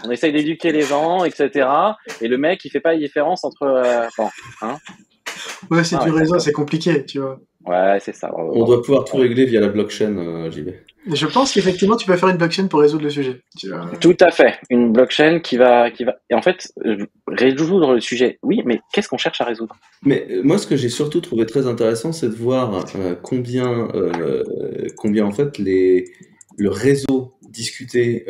On essaye d'éduquer les gens, etc. Et le mec, il fait pas la différence entre... Bon, hein. Ouais, c'est Ah du ouais, réseau, d'accord. c'est compliqué, tu vois. Ouais, c'est ça. On doit pouvoir tout régler via la blockchain, JB. Et je pense qu'effectivement, tu peux faire une blockchain pour résoudre le sujet. Tu vois. Tout à fait. Une blockchain qui va... Et en fait, résoudre le sujet. Oui, mais qu'est-ce qu'on cherche à résoudre? Mais moi, ce que j'ai surtout trouvé très intéressant, c'est de voir combien en fait le réseau discuté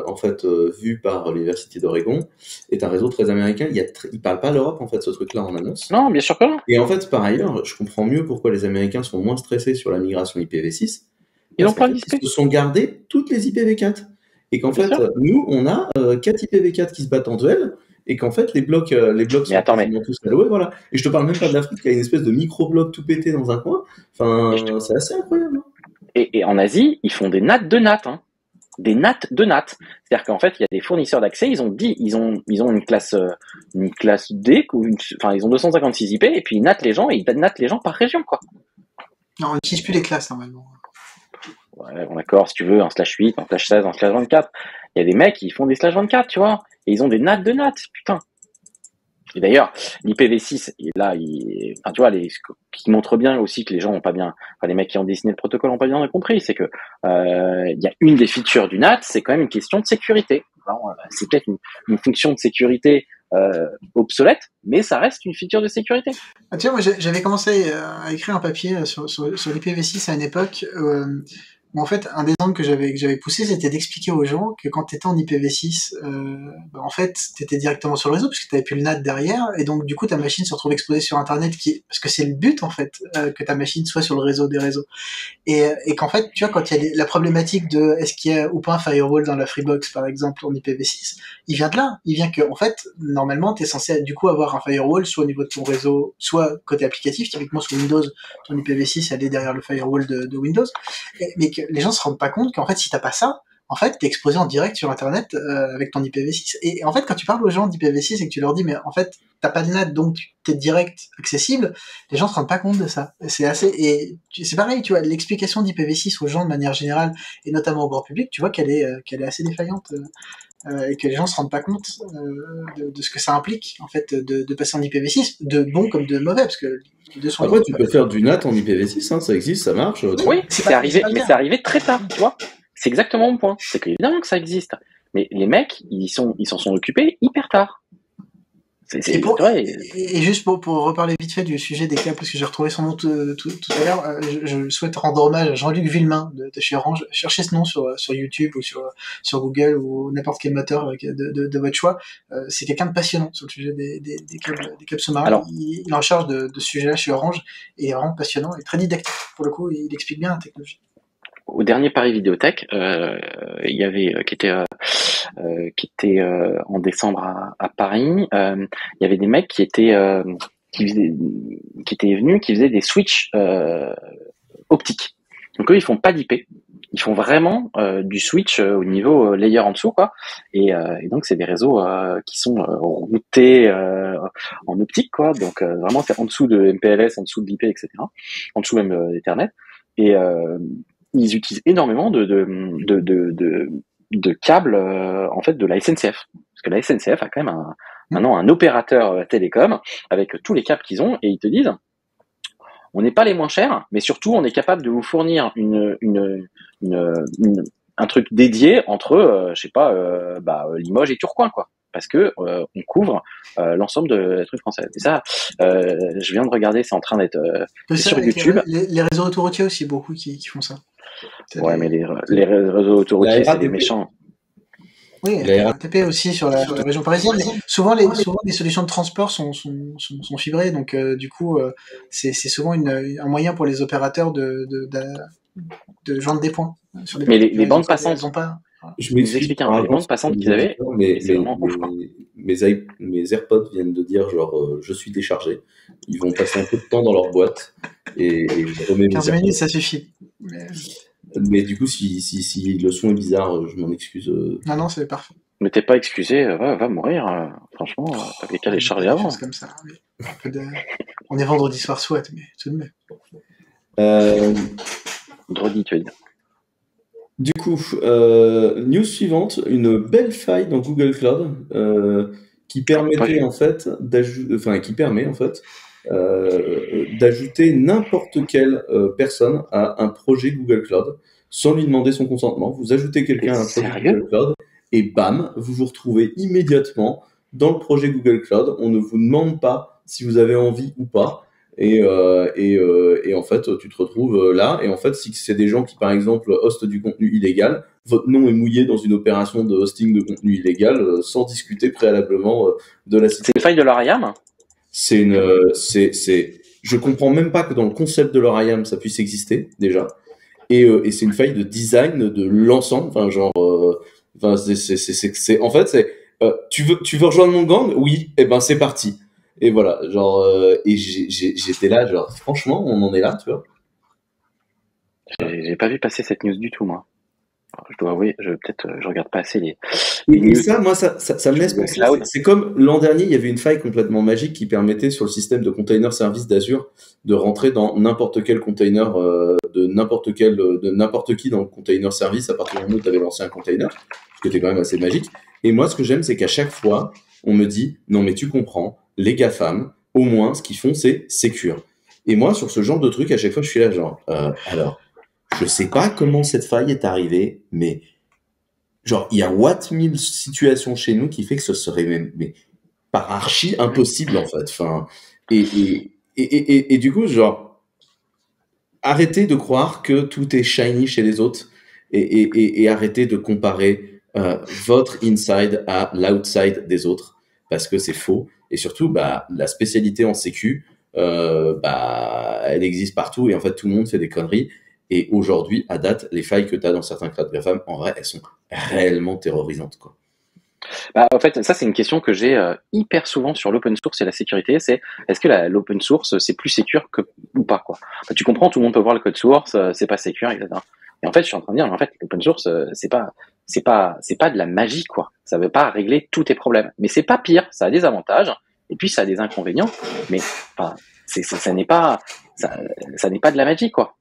en fait vu par l'université d'Oregon est un réseau très américain. Il parle pas l'Europe en fait, ce truc-là en annonce. Non, bien sûr que non. Et en fait, par ailleurs, je comprends mieux pourquoi les Américains sont moins stressés sur la migration IPv6. Ils Parce ont pas qu'en fait, d'ISP. ils se sont gardés toutes les IPv4. Et qu'en Bien fait, sûr. nous, on a 4 IPv4 qui se battent en duel, et qu'en fait, les blocs sont attends, quasiment tous alloués, voilà. Et je te parle même pas de l'Afrique qui a une espèce de micro-bloc tout pété dans un coin. Enfin, c'est assez incroyable. Et en Asie, ils font des nattes de nattes, hein. Des nattes de nattes. C'est-à-dire qu'en fait, il y a des fournisseurs d'accès, ils ont une classe D, enfin, ils ont 256 IP, et puis ils nattent les gens, et ils nattent les gens par région, quoi. Non, on n'utilise plus les classes, normalement. Ouais, bon, d'accord, si tu veux, un /8, un /16, un /24. Il y a des mecs qui font des /24, tu vois. Et ils ont des nattes de nattes, putain. Et d'ailleurs, l'IPv6, là, enfin, tu vois, qui montre bien aussi que les gens ont pas bien, enfin, les mecs qui ont dessiné le protocole ont pas bien compris, c'est que, il y a une des features du NAT, c'est quand même une question de sécurité. Alors, c'est peut-être une fonction de sécurité, obsolète, mais ça reste une feature de sécurité. Ah, tu vois, moi, j'avais commencé à écrire un papier sur l'IPv6 à une époque, où en fait, un des angles que j'avais poussé, c'était d'expliquer aux gens que quand tu étais en IPv6, en fait, tu étais directement sur le réseau, parce que tu n'avais plus le NAT derrière, et donc du coup, ta machine se retrouve exposée sur Internet, parce que c'est le but, en fait, que ta machine soit sur le réseau des réseaux. Et qu'en fait, tu vois, quand il y a la problématique de est-ce qu'il y a ou pas un firewall dans la Freebox, par exemple, en IPv6, il vient de là. Il vient que, en fait, normalement, tu es censé du coup avoir un firewall soit au niveau de ton réseau, soit côté applicatif, typiquement sur Windows, ton IPv6 elle est derrière le firewall de Windows, mais que les gens se rendent pas compte qu'en fait, si t'as pas ça, en fait, t'es exposé en direct sur Internet avec ton IPv6. Et en fait, quand tu parles aux gens d'IPv6 et que tu leur dis, mais en fait, t'as pas de NAT, donc t'es direct accessible, les gens se rendent pas compte de ça. C'est pareil, tu vois, l'explication d'IPv6 aux gens de manière générale, et notamment au grand public, tu vois qu'elle est assez défaillante. Et que les gens se rendent pas compte de ce que ça implique, en fait, de passer en IPv6, de bon comme de mauvais, parce que les deux sont Après, tu peux faire du NAT en IPv6, hein, ça existe, ça marche. Oui, c'est c'est pas- arrivé, c'est pas le mais cas. c'est arrivé très tard, tu vois. C'est exactement mon point. C'est qu'évidemment que ça existe. Mais les mecs, ils s'en sont occupés hyper tard. Et juste pour reparler vite fait du sujet des câbles, parce que j'ai retrouvé son nom tout à l'heure, je souhaite rendre hommage à Jean-Luc Villemain de chez Orange. Cherchez ce nom sur YouTube ou sur Google ou n'importe quel moteur de votre choix. C'est quelqu'un de passionnant sur le sujet des câbles sous-marins. Alors, il est en charge de ce sujet-là chez Orange et il est vraiment passionnant et très didactique. Pour le coup, il explique bien la technologie. au dernier Paris Vidéothèque, il y avait qui était en décembre à Paris. Il y avait des mecs qui étaient venus, qui faisaient des switches optiques. Donc eux, ils font pas d'IP. Ils font vraiment du switch au niveau layer en dessous, quoi. Et donc c'est des réseaux qui sont routés en optique, quoi. Donc vraiment c'est en dessous de MPLS, en dessous de l'IP, etc. En dessous même d'Ethernet. Et ils utilisent énormément de câbles en fait de la SNCF, parce que la SNCF a quand même maintenant un opérateur télécom avec tous les câbles qu'ils ont, et ils te disent on n'est pas les moins chers, mais surtout on est capable de vous fournir un truc dédié entre Limoges et Tourcoing, quoi, parce que on couvre l'ensemble de la truc française. Et ça, je viens de regarder, c'est en train d'être sur YouTube. Les réseaux autoroutiers aussi, beaucoup qui font ça. Ouais, mais les réseaux autoroutiers, c'est des méchants. Oui, la RATP aussi sur la région parisienne, mais souvent les solutions de transport sont fibrées, donc du coup c'est souvent un moyen pour les opérateurs de joindre des points. Sur mais les bandes passantes, ils ont pas. Je m'explique un peu les bandes passantes qu'ils avaient, mes AirPods viennent de dire genre je suis déchargé. Ils vont passer un peu de temps dans leur boîte et je remets 15 minutes ça suffit. Mais du coup, si le son est bizarre, je m'en excuse. Non, c'est parfait. Mais t'es pas excusé, va mourir. Franchement, t'avais qu'à les charger Des avant. choses comme ça. Oui. On est vendredi soir, soit, mais tout de même. Vendredi, tu veux dire. Du coup, news suivante, une belle faille dans Google Cloud qui permettait en fait d'ajouter n'importe quelle personne à un projet Google Cloud sans lui demander son consentement. Vous ajoutez quelqu'un à un projet Sérieux ? Google Cloud et bam, vous vous retrouvez immédiatement dans le projet Google Cloud. On ne vous demande pas si vous avez envie ou pas. Et en fait, tu te retrouves là. Et en fait, si c'est des gens qui, par exemple, hostent du contenu illégal, votre nom est mouillé dans une opération de hosting de contenu illégal sans discuter préalablement de la situation. C'est une faille de leur IAM ? Je comprends même pas que dans le concept de leur IAM, ça puisse exister déjà. Et c'est une faille de design de l'ensemble. Enfin, genre, en fait, tu veux rejoindre mon gang? Oui. Et ben, c'est parti. Et voilà, genre, et j'étais là, genre, franchement, on en est là, tu vois. J'ai pas vu passer cette news du tout, moi. Alors, je dois avouer, je regarde pas assez les Et news. ça, moi, ça me laisse penser. C'est comme l'an dernier, il y avait une faille complètement magique qui permettait sur le système de container service d'Azure de rentrer dans n'importe quel container de n'importe qui dans le container service à partir du moment où tu avais lancé un container, ce qui était quand même assez magique. Et moi, ce que j'aime, c'est qu'à chaque fois, on me dit, non, mais tu comprends, les GAFAM, au moins, ce qu'ils font, c'est secure. Et moi, sur ce genre de truc, à chaque fois, je suis là, genre, alors, je sais pas comment cette faille est arrivée, mais genre, il y a what mille situations chez nous qui fait que ce serait même, mais par archi impossible, en fait. Enfin, et du coup, genre, arrêtez de croire que tout est shiny chez les autres et arrêtez de comparer votre inside à l'outside des autres parce que c'est faux. Et surtout, bah, la spécialité en sécu, bah, elle existe partout et en fait, tout le monde fait des conneries. Et aujourd'hui, à date, les failles que tu as dans certains clouds GAFAM, en vrai, elles sont réellement terrorisantes, quoi. Bah, en fait, ça, c'est une question que j'ai hyper souvent sur l'open source et la sécurité. C'est est-ce que l'open source, c'est plus sécure ou pas, quoi. Bah, tu comprends, tout le monde peut voir le code source, c'est pas sécure, etc. Et en fait, je suis en train de dire, mais en fait, l'open source, c'est pas de la magie, quoi. Ça veut pas régler tous tes problèmes. Mais c'est pas pire. Ça a des avantages. Et puis, ça a des inconvénients. Mais, enfin, ça n'est pas de la magie, quoi.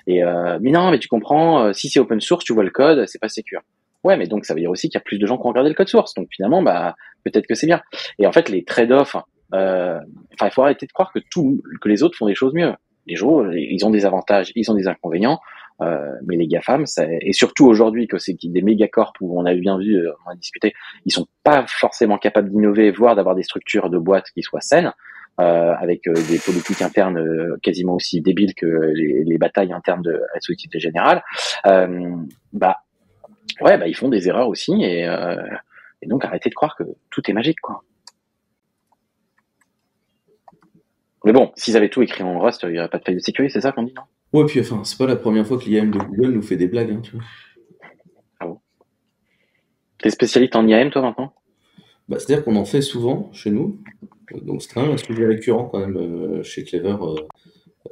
Et mais non, mais tu comprends, si c'est open source, tu vois le code, c'est pas sécure. Ouais, mais donc ça veut dire aussi qu'il y a plus de gens qui ont regardé le code source. Donc finalement, bah peut-être que c'est bien. Et en fait, les trade-offs, il faut arrêter de croire que les autres font des choses mieux. Les gens, ils ont des avantages, ils ont des inconvénients. Mais les GAFAM, et surtout aujourd'hui que c'est des mégacorps où on a bien vu, on a discuté, ils sont pas forcément capables d'innover, voire d'avoir des structures de boîtes qui soient saines. Avec des politiques internes quasiment aussi débiles que les batailles internes de la Société Générale, bah ils font des erreurs aussi et donc arrêtez de croire que tout est magique, quoi. Mais bon, s'ils avaient tout écrit en Rust, il n'y aurait pas de faille de sécurité, c'est ça qu'on dit, non? Ouais, puis enfin, c'est pas la première fois que l'IAM de Google nous fait des blagues, hein, tu vois. Ah bon? T'es spécialiste en IAM, toi, maintenant? Bah, c'est-à-dire qu'on en fait souvent chez nous. Donc c'est quand même un sujet récurrent quand même chez Clever.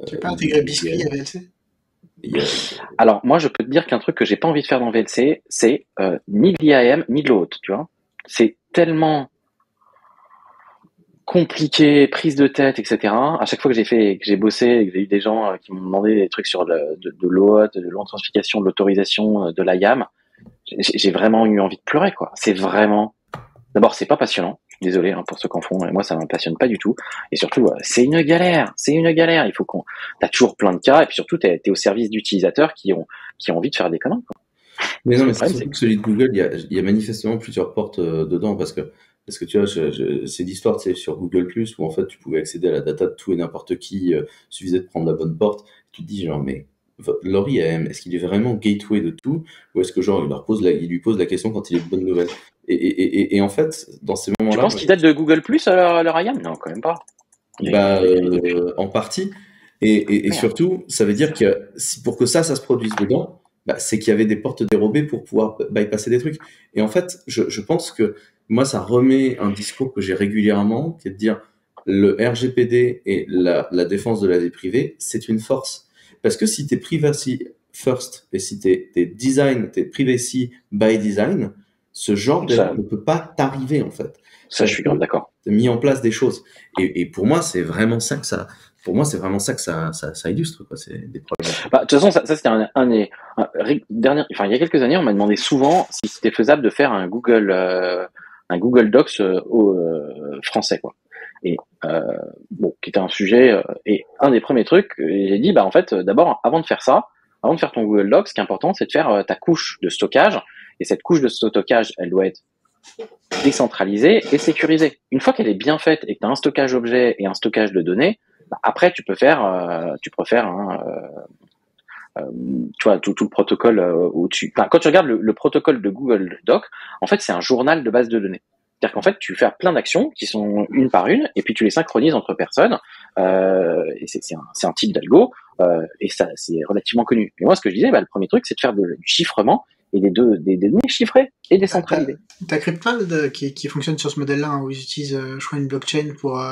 Tu n'as pas intégré Biscuit à VLC? Alors moi je peux te dire qu'un truc que j'ai pas envie de faire dans VLC, c'est ni de l'IAM ni de l'autre, tu vois. C'est tellement compliqué, prise de tête, etc. À chaque fois que j'ai bossé et que j'ai eu des gens qui m'ont demandé des trucs sur de l'OAuth, de l'authentification, de l'autorisation, de l'IAM, j'ai vraiment eu envie de pleurer, quoi. C'est vraiment... D'abord, c'est pas passionnant. Désolé hein, pour ceux qui en font. Moi, ça m'impressionne pas du tout. Et surtout, c'est une galère. Il faut t'as toujours plein de cas. Et puis surtout, t'es au service d'utilisateurs qui ont envie de faire des conneries, quoi. Mais non, mais c'est surtout que celui de Google, il y a manifestement plusieurs portes dedans parce que tu vois, c'est l'histoire, tu sais, sur Google+, où en fait, tu pouvais accéder à la data de tout et n'importe qui, suffisait de prendre la bonne porte. Tu te dis, genre, mais leur IAM, est-ce qu'il est vraiment gateway de tout, ou est-ce que genre, il lui pose la question quand il est de bonne nouvelle? Et en fait, dans ces moments-là... Tu penses qu'il date de Google+, leur IAM? Non, quand même pas. Bah, en partie. Et surtout, ça veut dire que pour que ça se produise dedans, bah, c'est qu'il y avait des portes dérobées pour pouvoir bypasser des trucs. Et en fait, je pense que moi, ça remet un discours que j'ai régulièrement, qui est de dire le RGPD et la défense de la vie privée, c'est une force. Parce que si t'es privacy first et si t'es design, t'es privacy by design, ce genre d'erreur Ça, ne peut pas t'arriver en fait. ça, je suis grave d'accord. T'as mis en place des choses. Et pour moi, c'est vraiment ça que ça illustre, quoi. C'est des problèmes. Bah, de toute façon, ça c'était dernier, enfin, il y a quelques années, on m'a demandé souvent si c'était faisable de faire un Google Docs au français, quoi. Et bon, qui était un sujet et un des premiers trucs, j'ai dit, bah en fait, d'abord, avant de faire ça, avant de faire ton Google Docs, ce qui est important, c'est de faire ta couche de stockage. Et cette couche de stockage, elle doit être décentralisée et sécurisée. Une fois qu'elle est bien faite et que tu as un stockage objet et un stockage de données, bah, après tu peux faire tu vois, tout le protocole au-dessus. Enfin, quand tu regardes le protocole de Google Doc, en fait, c'est un journal de base de données. C'est-à-dire qu'en fait, tu fais plein d'actions qui sont une par une, et puis tu les synchronises entre personnes. Et c'est un type d'algo, et ça, c'est relativement connu. Et moi, ce que je disais, bah, le premier truc, c'est de faire du chiffrement et des données chiffrées et décentralisées. T'as Cryptpad qui fonctionne sur ce modèle-là, hein, où ils utilisent, je crois, une blockchain pour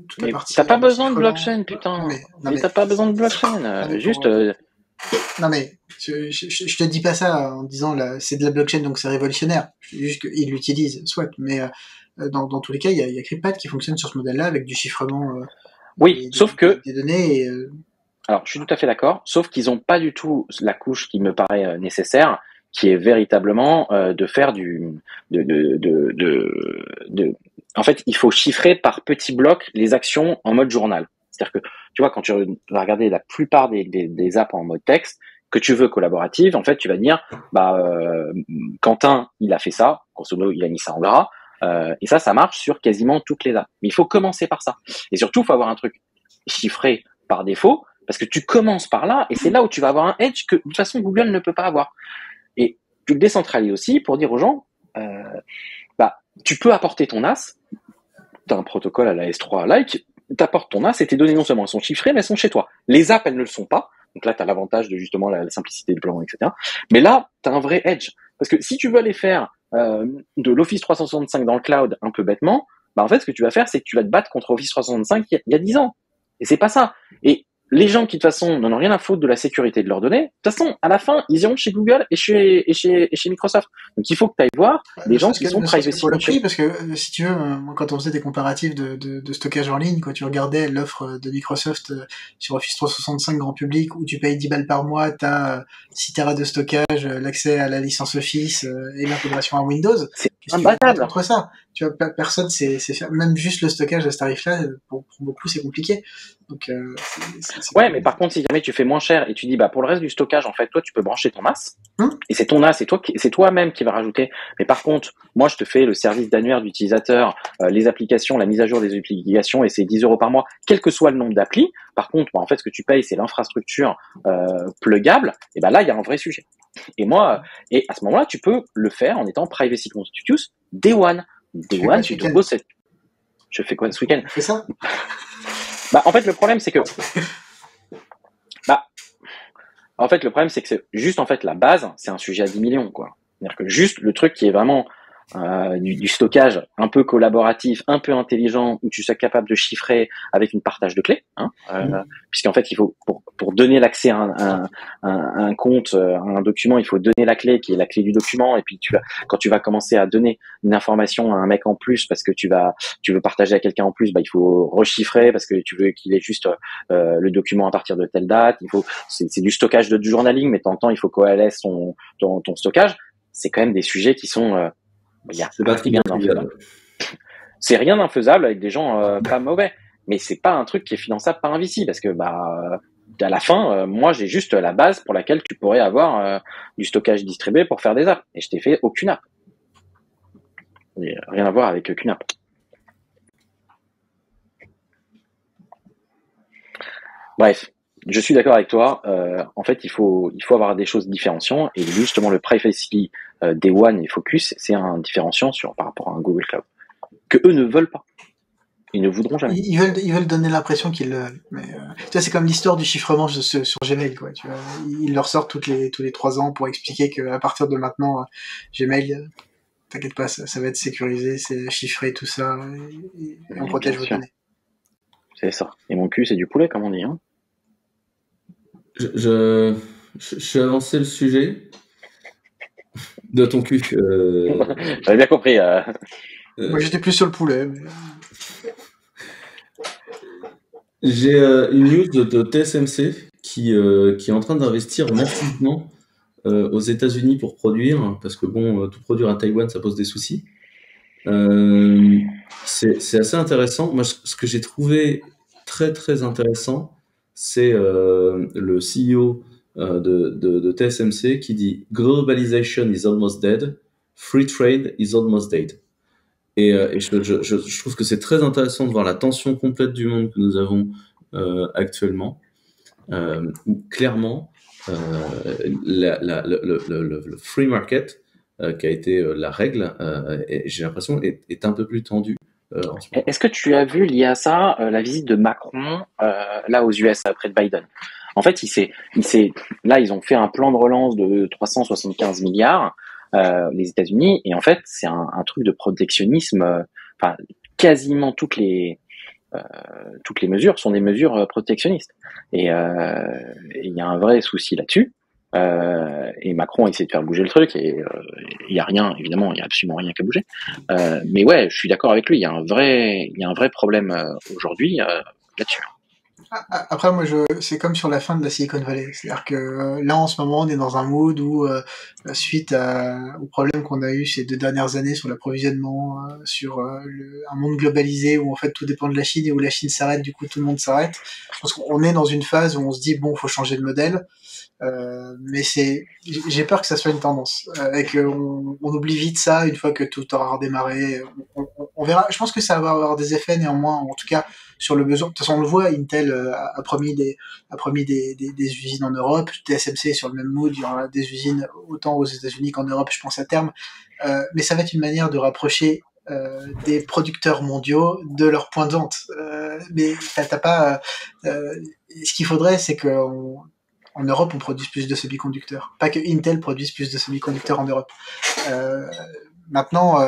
toute la Mais partie. t'as pas besoin de chiffrement. blockchain, putain. Non, Mais mais t'as pas besoin de blockchain. mais Juste, pour, non mais je te dis pas ça en disant là, c'est de la blockchain donc c'est révolutionnaire. Je dis juste qu'ils l'utilisent, soit. Mais dans tous les cas, il y a Cryptpad qui fonctionne sur ce modèle-là avec du chiffrement oui, sauf que des données. Et, alors, je suis tout à fait d'accord, sauf qu'ils n'ont pas du tout la couche qui me paraît nécessaire, qui est véritablement de faire En fait, il faut chiffrer par petits blocs les actions en mode journal. C'est-à-dire que, tu vois, quand tu vas regarder la plupart des apps en mode texte, que tu veux collaborative, en fait, tu vas dire, Quentin, il a fait ça, grosso modo, il a mis ça en gras, et ça marche sur quasiment toutes les apps. Mais il faut commencer par ça. Et surtout, il faut avoir un truc chiffré par défaut, parce que tu commences par là, et c'est là où tu vas avoir un edge que de toute façon Google ne peut pas avoir. Et tu le décentralises aussi pour dire aux gens, tu peux apporter ton NAS, tu as un protocole à la S3-like, tu apportes ton NAS et tes données non seulement elles sont chiffrées, mais elles sont chez toi. Les apps, elles ne le sont pas, donc là tu as l'avantage de justement la simplicité de plan, etc. Mais là, tu as un vrai edge, parce que si tu veux aller faire de l'Office 365 dans le cloud un peu bêtement, en fait ce que tu vas faire, c'est que tu vas te battre contre Office 365 il y a 10 ans. Et c'est pas ça. Et les gens qui, de toute façon, n'en ont rien à foutre de la sécurité de leurs données, de toute façon, à la fin, ils iront chez Google et chez Microsoft. Donc, il faut que tu ailles voir des gens qui sont privacy pour le prix, conscious. parce que si tu veux, moi, quand on faisait des comparatifs de stockage en ligne, quand tu regardais l'offre de Microsoft sur Office 365 grand public, où tu payes 10 balles par mois, t'as 6 Tera de stockage, l'accès à la licence Office et l'intégration à Windows. C'est Qu'est-ce que tu veux imbattable. mettre contre ça? Tu vois, personne, même juste le stockage à ce tarif-là, pour beaucoup, c'est compliqué. Donc, Ouais, mais par contre, si jamais tu fais moins cher et tu dis, pour le reste du stockage, en fait, toi, tu peux brancher ton NAS. Et c'est ton NAS, c'est toi-même qui va rajouter. Mais par contre, moi, je te fais le service d'annuaire d'utilisateur, les applications, la mise à jour des applications, et c'est 10 € par mois, quel que soit le nombre d'applis. Par contre, en fait, ce que tu payes, c'est l'infrastructure pluggable. Et là, il y a un vrai sujet. Et moi, et à ce moment-là, tu peux le faire en étant privacy conscious day one. Day one, tu te bosses. Je fais quoi ce week-end? C'est ça. En fait, le problème, c'est que c'est juste, en fait, la base, c'est un sujet à 10 millions, quoi. C'est-à-dire que juste le truc qui est vraiment du stockage un peu collaboratif, un peu intelligent, où tu sois capable de chiffrer avec une partage de clés, puisqu'en fait, il faut, pour donner l'accès à un compte, à un document, il faut donner la clé, qui est la clé du document, et puis quand tu vas commencer à donner une information à un mec en plus, parce que tu veux partager à quelqu'un en plus, il faut rechiffrer, parce que tu veux qu'il ait juste le document à partir de telle date, c'est du stockage du journaling, mais de temps en temps, il faut coalescer ton stockage. C'est quand même des sujets qui sont c'est pas rien d'infaisable. C'est rien d'infaisable avec des gens pas mauvais, mais c'est pas un truc qui est finançable par un VC, parce que à la fin, moi j'ai juste la base pour laquelle tu pourrais avoir du stockage distribué pour faire des apps, et je t'ai fait aucune app. Rien à voir avec aucune app. Bref, je suis d'accord avec toi. En fait, il faut avoir des choses différenciantes, et justement le privacy Day One et Focus, c'est un différenciant par rapport à un Google Cloud que eux ne veulent pas. Ils ne voudront jamais. Ils veulent donner l'impression qu'ils le veulent. Mais tu vois, c'est comme l'histoire du chiffrement sur Gmail, quoi. Tu vois, ils le ressortent tous les 3 ans pour expliquer qu'à partir de maintenant, Gmail, t'inquiète pas, ça va être sécurisé, c'est chiffré, tout ça, et on protège vos données. C'est ça. Et mon cul, c'est du poulet, comme on dit. Hein. je vais avancer le sujet de ton cul. J'avais bien compris. Moi, j'étais plus sur le poulet. Mais... J'ai une news de TSMC qui est en train d'investir massivement aux États-Unis pour produire, parce que bon, tout produire à Taïwan, ça pose des soucis. C'est assez intéressant. Moi, ce que j'ai trouvé très très intéressant, c'est le CEO de TSMC qui dit Globalization is almost dead, free trade is almost dead. Et je trouve que c'est très intéressant de voir la tension complète du monde que nous avons actuellement, où clairement le free market qui a été la règle, et j'ai l'impression est un peu plus tendu en ce moment. Est-ce que tu as vu lié à ça la visite de Macron là aux US après de Biden? En fait, là ils ont fait un plan de relance de 375 milliards les États-Unis, et en fait c'est un truc de protectionnisme. Enfin, quasiment toutes les mesures sont des mesures protectionnistes, et il y a un vrai souci là-dessus. Et Macron essaie de faire bouger le truc, et il y a rien, évidemment, il y a absolument rien qu'à bouger. Mais ouais, je suis d'accord avec lui, il y a un vrai problème aujourd'hui là-dessus. Après, moi, c'est comme sur la fin de la Silicon Valley. C'est-à-dire que là, en ce moment, on est dans un mood où, suite au problème qu'on a eu ces 2 dernières années sur l'approvisionnement, sur un monde globalisé où en fait tout dépend de la Chine et où la Chine s'arrête, du coup tout le monde s'arrête. Je pense qu'on est dans une phase où on se dit bon, faut changer de modèle. Mais j'ai peur que ça soit une tendance, et qu'on oublie vite ça une fois que tout aura redémarré. On verra. Je pense que ça va avoir des effets néanmoins, en tout cas sur le besoin. De toute façon, on le voit. Intel a promis des usines en Europe. TSMC est sur le même mood. Il y aura des usines autant aux États-Unis qu'en Europe, je pense à terme. Mais ça va être une manière de rapprocher des producteurs mondiaux de leur point de vente. Mais t'as pas. Ce qu'il faudrait, c'est que en Europe, on produise plus de semi-conducteurs. Pas que Intel produise plus de semi-conducteurs en Europe. Maintenant,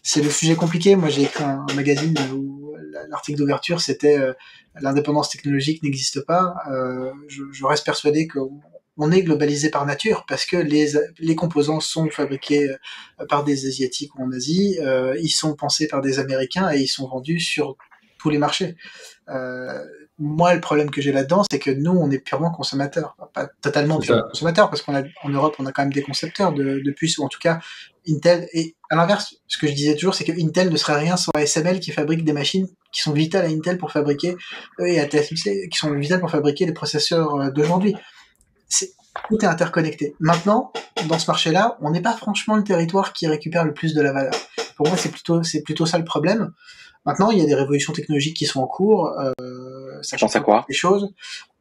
c'est le sujet compliqué. Moi, j'ai écrit un magazine où l'article d'ouverture, c'était l'indépendance technologique n'existe pas. Je reste persuadé qu'on est globalisé par nature parce que les composants sont fabriqués par des Asiatiques ou en Asie. Ils sont pensés par des Américains et ils sont vendus sur tous les marchés. Moi, le problème que j'ai là-dedans, c'est que nous, on est purement consommateurs. Pas totalement purement consommateurs, parce qu'en Europe, on a quand même des concepteurs de puces, ou en tout cas, Intel. Et à l'inverse, ce que je disais toujours, c'est que Intel ne serait rien sans ASML qui fabrique des machines qui sont vitales à Intel pour fabriquer, et à TSMC, qui sont vitales pour fabriquer les processeurs d'aujourd'hui. Tout est interconnecté. Maintenant, dans ce marché-là, on n'est pas franchement le territoire qui récupère le plus de la valeur. Pour moi, c'est plutôt ça le problème. Maintenant, il y a des révolutions technologiques qui sont en cours. Ça pense à quoi? Des choses.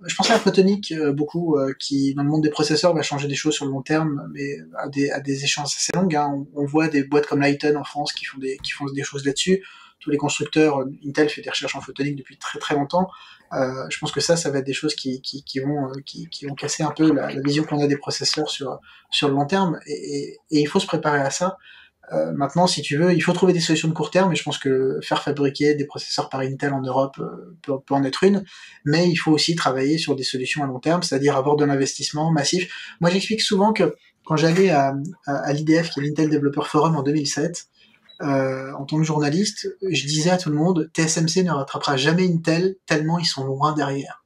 Je pense à la photonique beaucoup, qui dans le monde des processeurs va changer des choses sur le long terme, mais à des échéances assez longues. Hein. On voit des boîtes comme Lighten en France qui font des choses là-dessus. Tous les constructeurs, Intel fait des recherches en photonique depuis très très longtemps. Je pense que ça va être des choses qui vont casser un peu la vision qu'on a des processeurs sur le long terme, et il faut se préparer à ça. Maintenant, si tu veux, il faut trouver des solutions de court terme, et je pense que faire fabriquer des processeurs par Intel en Europe peut en être une, mais il faut aussi travailler sur des solutions à long terme, c'est-à-dire avoir de l'investissement massif. Moi, j'explique souvent que quand j'allais à l'IDF, qui est l'Intel Developer Forum en 2007, en tant que journaliste, je disais à tout le monde, TSMC ne rattrapera jamais Intel tellement ils sont loin derrière.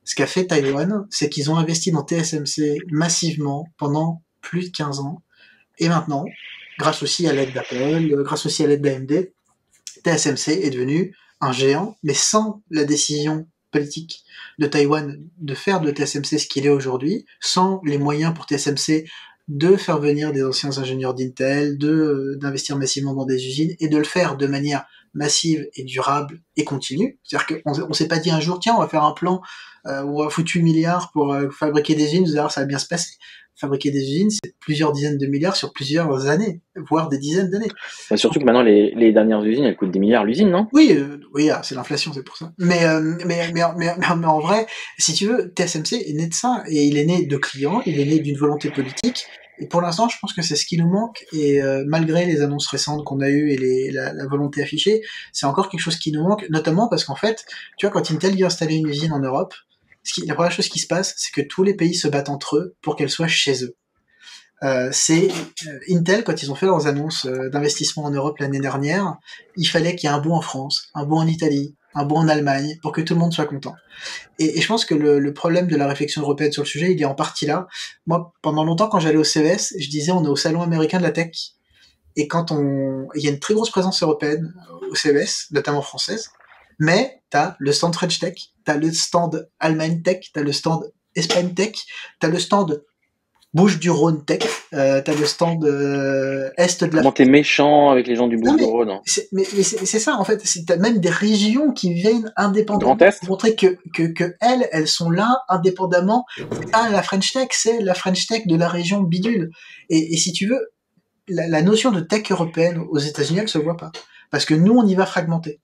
Ce qu'a fait Taïwan, c'est qu'ils ont investi dans TSMC massivement pendant plus de 15 ans, et maintenant, grâce aussi à l'aide d'Apple, grâce aussi à l'aide d'AMD, TSMC est devenu un géant, mais sans la décision politique de Taïwan de faire de TSMC ce qu'il est aujourd'hui, sans les moyens pour TSMC de faire venir des anciens ingénieurs d'Intel, d'investir massivement dans des usines, et de le faire de manière massive et durable et continue. C'est-à-dire qu'on s'est pas dit un jour, tiens, on va faire un plan où on va foutre 8 milliards pour fabriquer des usines, vous allez voir, ça va bien se passer. Fabriquer des usines, c'est plusieurs dizaines de milliards sur plusieurs années, voire des dizaines d'années. Surtout que maintenant, les dernières usines, elles coûtent des milliards l'usine, non? Oui, c'est l'inflation, c'est pour ça. Mais en vrai, si tu veux, TSMC est né de ça, et il est né de clients, il est né d'une volonté politique, et pour l'instant, je pense que c'est ce qui nous manque, et malgré les annonces récentes qu'on a eues et la volonté affichée, c'est encore quelque chose qui nous manque, notamment parce qu'en fait, tu vois, quand Intel vient installer une usine en Europe, La première chose qui se passe, c'est que tous les pays se battent entre eux pour qu'elles soient chez eux. C'est Intel, quand ils ont fait leurs annonces d'investissement en Europe l'année dernière, il fallait qu'il y ait un bout en France, un bout en Italie, un bout en Allemagne, pour que tout le monde soit content. Et je pense que le problème de la réflexion européenne sur le sujet, il est en partie là. Moi, pendant longtemps, quand j'allais au CES, je disais on est au salon américain de la tech. Et il y a une très grosse présence européenne au CES, notamment française, mais t'as le stand French Tech, t'as le stand Allemagne Tech, t'as le stand Espagne Tech, t'as le stand Bouches-du-Rhône Tech, t'as le stand Est de la... Comment t'es méchant avec les gens du Non, Bouches-du-Rhône, hein. mais c'est ça, en fait. T'as même des régions qui viennent indépendamment Grand Est pour montrer que elles sont là indépendamment. C'est pas la French Tech, c'est la French Tech de la région bidule. Et si tu veux, la notion de tech européenne aux États-Unis, elle se voit pas. Parce que nous, on y va fragmenter.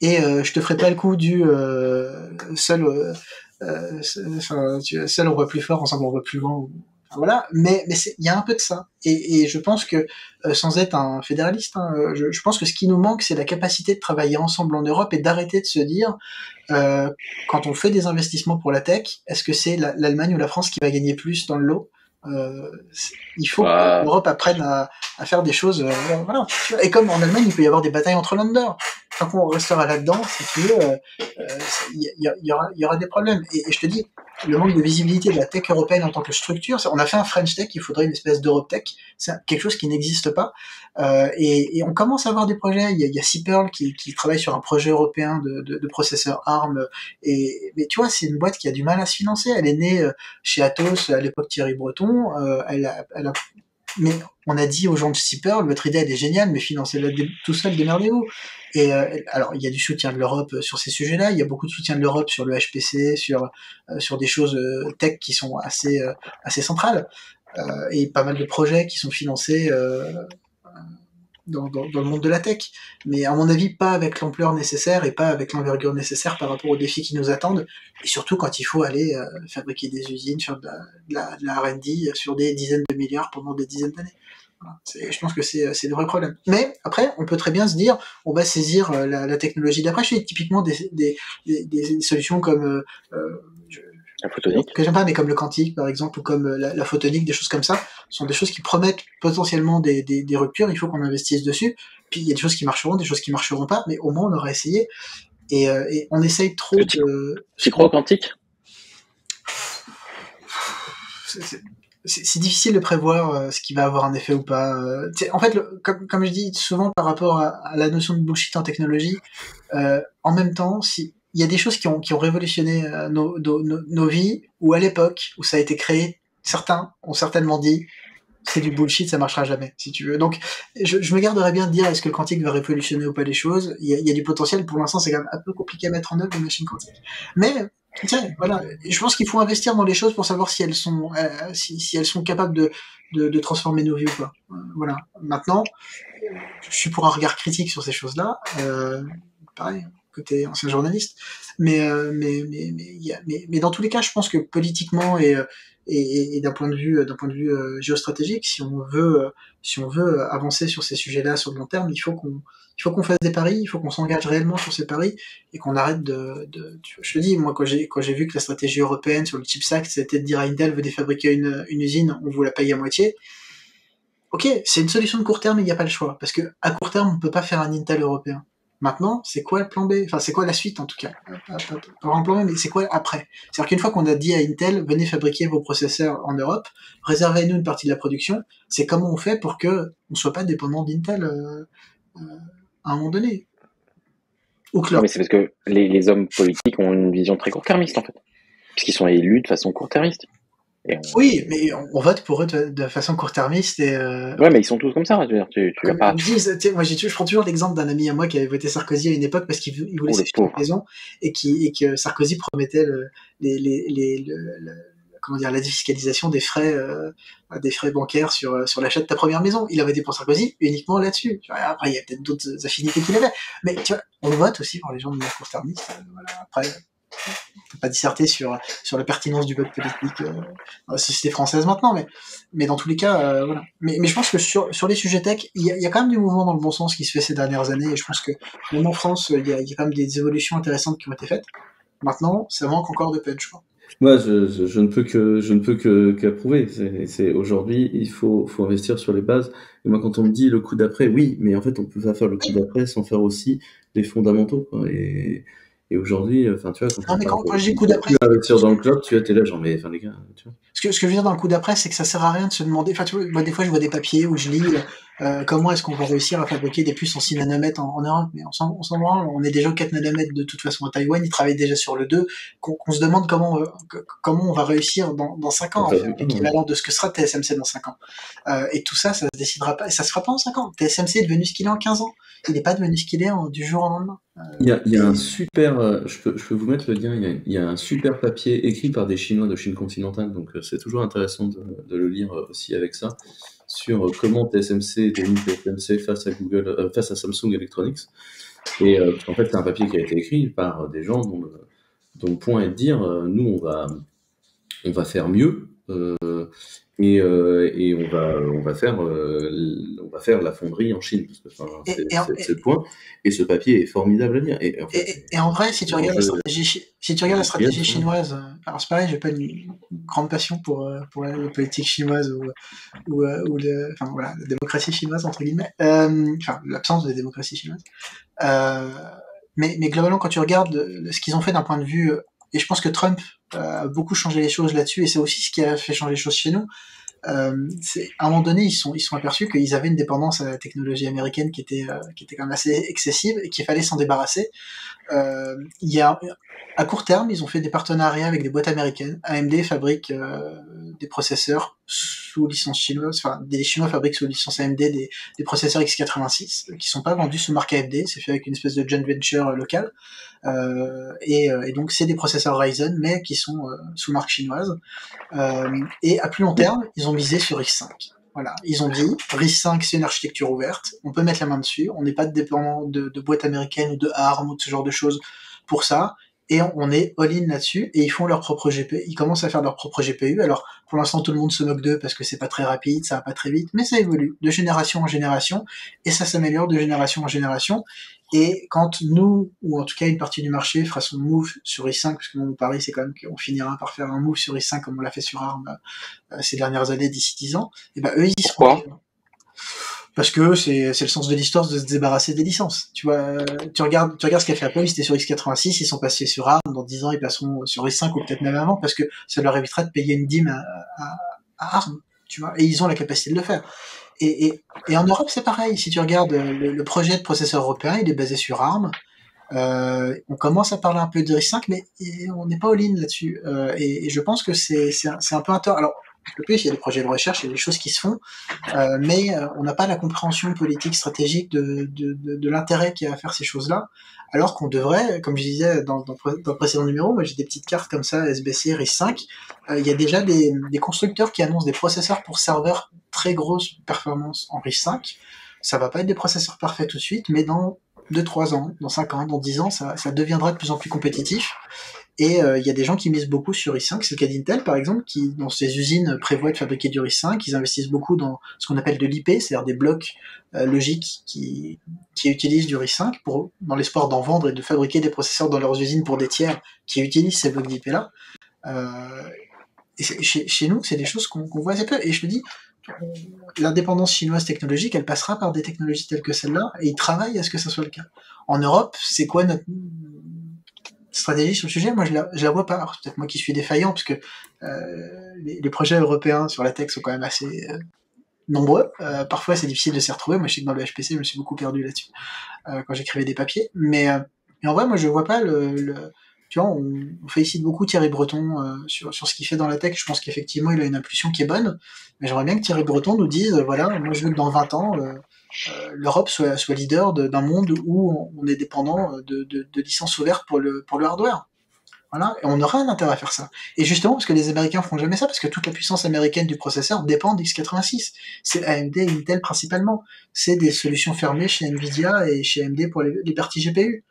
Et je te ferai pas le coup du seul on voit plus fort, ensemble on voit plus loin. Voilà, mais il y a un peu de ça. Et je pense que, sans être un fédéraliste, hein, je pense que ce qui nous manque, c'est la capacité de travailler ensemble en Europe et d'arrêter de se dire, quand on fait des investissements pour la tech, est-ce que c'est l'Allemagne ou la France qui va gagner plus dans le lot? Il faut que l'Europe apprenne à faire des choses. Voilà. Et comme en Allemagne, il peut y avoir des batailles entre Länder. Tant qu'on restera là-dedans, si tu veux, il y aura des problèmes. Et je te dis, le manque de visibilité de la tech européenne en tant que structure, on a fait un French Tech, il faudrait une espèce d'Europe Tech, c'est quelque chose qui n'existe pas. Et on commence à avoir des projets. Il y a Ciperl qui travaille sur un projet européen de processeur ARM. Mais tu vois, c'est une boîte qui a du mal à se financer. Elle est née chez Atos à l'époque Thierry Breton. Mais on a dit aux gens de Ciperl, votre idée elle est géniale, mais financez-la tout seul, démerdez-vous. Et alors il y a du soutien de l'Europe sur ces sujets-là, il y a beaucoup de soutien de l'Europe sur le HPC, sur des choses tech qui sont assez centrales, et pas mal de projets qui sont financés dans le monde de la tech, mais à mon avis pas avec l'ampleur nécessaire et pas avec l'envergure nécessaire par rapport aux défis qui nous attendent, et surtout quand il faut aller fabriquer des usines, faire de la R&D sur des dizaines de milliards pendant des dizaines d'années. Voilà. Je pense que c'est le vrai problème. Mais après, on peut très bien se dire, on va saisir la technologie d'après. Je fais typiquement des solutions comme la photonique, que j'aime pas, mais comme le quantique par exemple, ou comme la photonique, des choses comme ça, sont des choses qui promettent potentiellement des ruptures. Il faut qu'on investisse dessus. Puis il y a des choses qui marcheront, des choses qui marcheront pas, mais au moins on aura essayé. Et on essaye trop de... Tu crois au quantique? C'est difficile de prévoir ce qui va avoir un effet ou pas. En fait, comme je dis souvent par rapport à la notion de bullshit en technologie, en même temps, il y a des choses qui ont révolutionné nos vies, ou à l'époque où ça a été créé, certains ont certainement dit c'est du bullshit, ça marchera jamais, si tu veux. Donc, je me garderais bien de dire est-ce que le quantique va révolutionner ou pas les choses. Il y a du potentiel. Pour l'instant, c'est quand même un peu compliqué à mettre en œuvre, les machines quantiques. Mais tiens, voilà. Je pense qu'il faut investir dans les choses pour savoir si elles sont si elles sont capables de transformer nos vies ou pas. Voilà. Maintenant, je suis pour un regard critique sur ces choses-là. Pareil, côté ancien journaliste. Mais dans tous les cas, je pense que politiquement et d'un point de vue géostratégique, si on veut avancer sur ces sujets-là sur le long terme, il faut qu'on fasse des paris, il faut qu'on s'engage réellement sur ces paris et qu'on arrête je te dis, moi quand j'ai vu que la stratégie européenne sur le CHIPS Act, c'était de dire à Intel, venez fabriquer une usine, on vous la paye à moitié. Ok, c'est une solution de court terme, mais il n'y a pas le choix, parce que à court terme, on peut pas faire un Intel européen. Maintenant, c'est quoi le plan B? Enfin, c'est quoi la suite, en tout cas? Pas un plan B, mais c'est quoi après? C'est-à-dire qu'une fois qu'on a dit à Intel, venez fabriquer vos processeurs en Europe, réservez-nous une partie de la production, c'est comment on fait pour que on soit pas dépendant d'Intel à un moment donné? Ou que non, mais c'est parce que les hommes politiques ont une vision très court-termiste, en fait. Puisqu'ils sont élus de façon court-termiste. Oui, mais on vote pour eux de façon court-termiste et ouais, mais ils sont tous comme ça. Je veux dire, tu vas pas. Moi, je prends toujours l'exemple d'un ami à moi qui avait voté Sarkozy à une époque parce qu'il voulait s'acheter une maison et que Sarkozy promettait comment dire, la défiscalisation des frais bancaires sur l'achat de ta première maison. Il a voté pour Sarkozy uniquement là-dessus. Après, il y a peut-être d'autres affinités qu'il avait, mais tu vois, on vote aussi pour les gens de manière court-termiste. Voilà. Après, on peut pas disserter sur la pertinence du vote politique dans la société française maintenant, mais dans tous les cas, voilà. Mais je pense que sur les sujets tech, il y a quand même du mouvement dans le bon sens qui se fait ces dernières années, et je pense que même en France, il y a quand même des évolutions intéressantes qui ont été faites. Maintenant, ça manque encore de punch, quoi. Moi, je ne peux qu'approuver. Aujourd'hui, il faut investir sur les bases. Et moi, quand on me dit le coup d'après, oui, mais en fait, on peut pas faire le coup d'après sans faire aussi des fondamentaux, quoi. Et aujourd'hui, enfin, tu vois, quand Non, on mais parle quand je dis de coup d'après, investir dans le cloud, tu vois, t'es là, genre, mais, enfin, les gars, tu vois. ce que je veux dire dans le coup d'après, c'est que ça sert à rien de se demander. Enfin, tu vois, moi, des fois, je vois des papiers où je lis comment est-ce qu'on va réussir à fabriquer des puces en 6 nanomètres en Europe. Mais on s'en branle, on est déjà au 4 nanomètres de toute façon à Taïwan, ils travaillent déjà sur le 2. Qu'on se demande comment on va réussir dans 5 ans, On à va faire vu, l'équivalent de ce que sera TSMC dans 5 ans. Et tout ça, ça se décidera pas, et ça se fera pas en 5 ans. TSMC est devenu ce qu'il est en 15 ans. Il n'est pas devenu ce qu'il est du jour au lendemain. il y a un Et super, je peux vous mettre le lien, il y a un super papier écrit par des Chinois de Chine continentale, donc c'est toujours intéressant de le lire aussi avec ça, sur comment TSMC est devenu TSMC face à Google, face à Samsung Electronics. Et parce qu'en fait, c'est un papier qui a été écrit par des gens dont le point est de dire, nous, on va faire mieux, et on va faire la fonderie en Chine, parce que enfin, et, c'est le point. Et ce papier est formidable à lire. Et en fait, et en vrai, si tu regardes la stratégie, si tu regardes la industriel, stratégie chinoise, alors c'est pareil, j'ai pas une grande passion pour la politique chinoise enfin voilà, la démocratie chinoise entre guillemets, enfin l'absence de démocratie chinoise. Euh, mais globalement, quand tu regardes ce qu'ils ont fait d'un point de vue, et je pense que Trump a beaucoup changé les choses là-dessus, et c'est aussi ce qui a fait changer les choses chez nous. À un moment donné, ils sont aperçus qu'ils avaient une dépendance à la technologie américaine qui était quand même assez excessive et qu'il fallait s'en débarrasser. Il y a à court terme, ils ont fait des partenariats avec des boîtes américaines. AMD fabrique des processeurs sous licence chinoise, enfin des Chinois fabriquent sous licence AMD des processeurs x86 qui sont pas vendus sous marque AMD, c'est fait avec une espèce de joint venture locale. Et donc c'est des processeurs Ryzen mais qui sont sous marque chinoise. Et à plus long terme, ils ont misé sur RISC-V. Voilà, ils ont dit RISC-V c'est une architecture ouverte, on peut mettre la main dessus, on n'est pas dépendant de boîtes américaines ou de ARM ou de ce genre de choses pour ça, et on est all-in là-dessus, et ils font leur propre GPU, ils commencent à faire leur propre GPU. Alors pour l'instant tout le monde se moque d'eux parce que c'est pas très rapide, ça va pas très vite, mais ça évolue de génération en génération, et ça s'améliore de génération en génération. Et quand nous, ou en tout cas une partie du marché, fera son move sur RISC-V, parce que mon pari c'est quand même qu'on finira par faire un move sur RISC-V comme on l'a fait sur ARM ces dernières années d'ici 10 ans, et ben eux ils y seront. Pourquoi ? Parce que c'est le sens de l'histoire de se débarrasser des licences. Tu vois, tu regardes ce qu'a fait Apple, ils étaient sur x86, ils sont passés sur ARM, dans 10 ans ils passeront sur RISC-V ou peut-être même avant, parce que ça leur évitera de payer une dîme à ARM, tu vois, et ils ont la capacité de le faire. Et en Europe c'est pareil, si tu regardes le projet de processeur européen, il est basé sur ARM. On commence à parler un peu de RISC-V, mais on n'est pas all-in là-dessus. Et je pense que c'est un peu un tort. Alors, le plus, il y a des projets de recherche, il y a des choses qui se font, mais on n'a pas la compréhension politique, stratégique de l'intérêt qu'il y a à faire ces choses-là, alors qu'on devrait, comme je disais dans le précédent numéro, moi j'ai des petites cartes comme ça, SBC, RISC-V, il y a déjà des constructeurs qui annoncent des processeurs pour serveurs très grosses performances en RISC-V. Ça va pas être des processeurs parfaits tout de suite, mais dans 2-3 ans, dans 5 ans, dans 10 ans, ça deviendra de plus en plus compétitif. Et il y a des gens qui misent beaucoup sur RISC-V, c'est le cas d'Intel par exemple, qui dans ses usines prévoient de fabriquer du RISC-V, ils investissent beaucoup dans ce qu'on appelle de l'IP, c'est-à-dire des blocs logiques qui utilisent du RISC-V dans l'espoir d'en vendre et de fabriquer des processeurs dans leurs usines pour des tiers qui utilisent ces blocs d'IP-là. Et chez nous, c'est des choses qu'on voit assez peu. Et je me dis, l'indépendance chinoise technologique, elle passera par des technologies telles que celle-là, et ils travaillent à ce que ça soit le cas. En Europe, c'est quoi notre stratégie sur le sujet? Moi, je la vois pas. Alors, c'est peut-être moi qui suis défaillant, parce que les projets européens sur la tech sont quand même assez nombreux. Parfois, c'est difficile de s'y retrouver. Moi, je sais que dans le HPC, je me suis beaucoup perdu là-dessus quand j'écrivais des papiers. Mais en vrai, moi, je vois pas tu vois, on félicite beaucoup Thierry Breton sur ce qu'il fait dans la tech. Je pense qu'effectivement, il a une impulsion qui est bonne. Mais j'aimerais bien que Thierry Breton nous dise, voilà, moi, je veux que dans 20 ans, l'Europe soit leader d'un monde où on est dépendant de licences ouvertes pour le hardware. Voilà, et on aura un intérêt à faire ça. Et justement, parce que les Américains font jamais ça, parce que toute la puissance américaine du processeur dépend d'x86. C'est AMD et Intel principalement. C'est des solutions fermées chez Nvidia et chez AMD pour les parties GPU.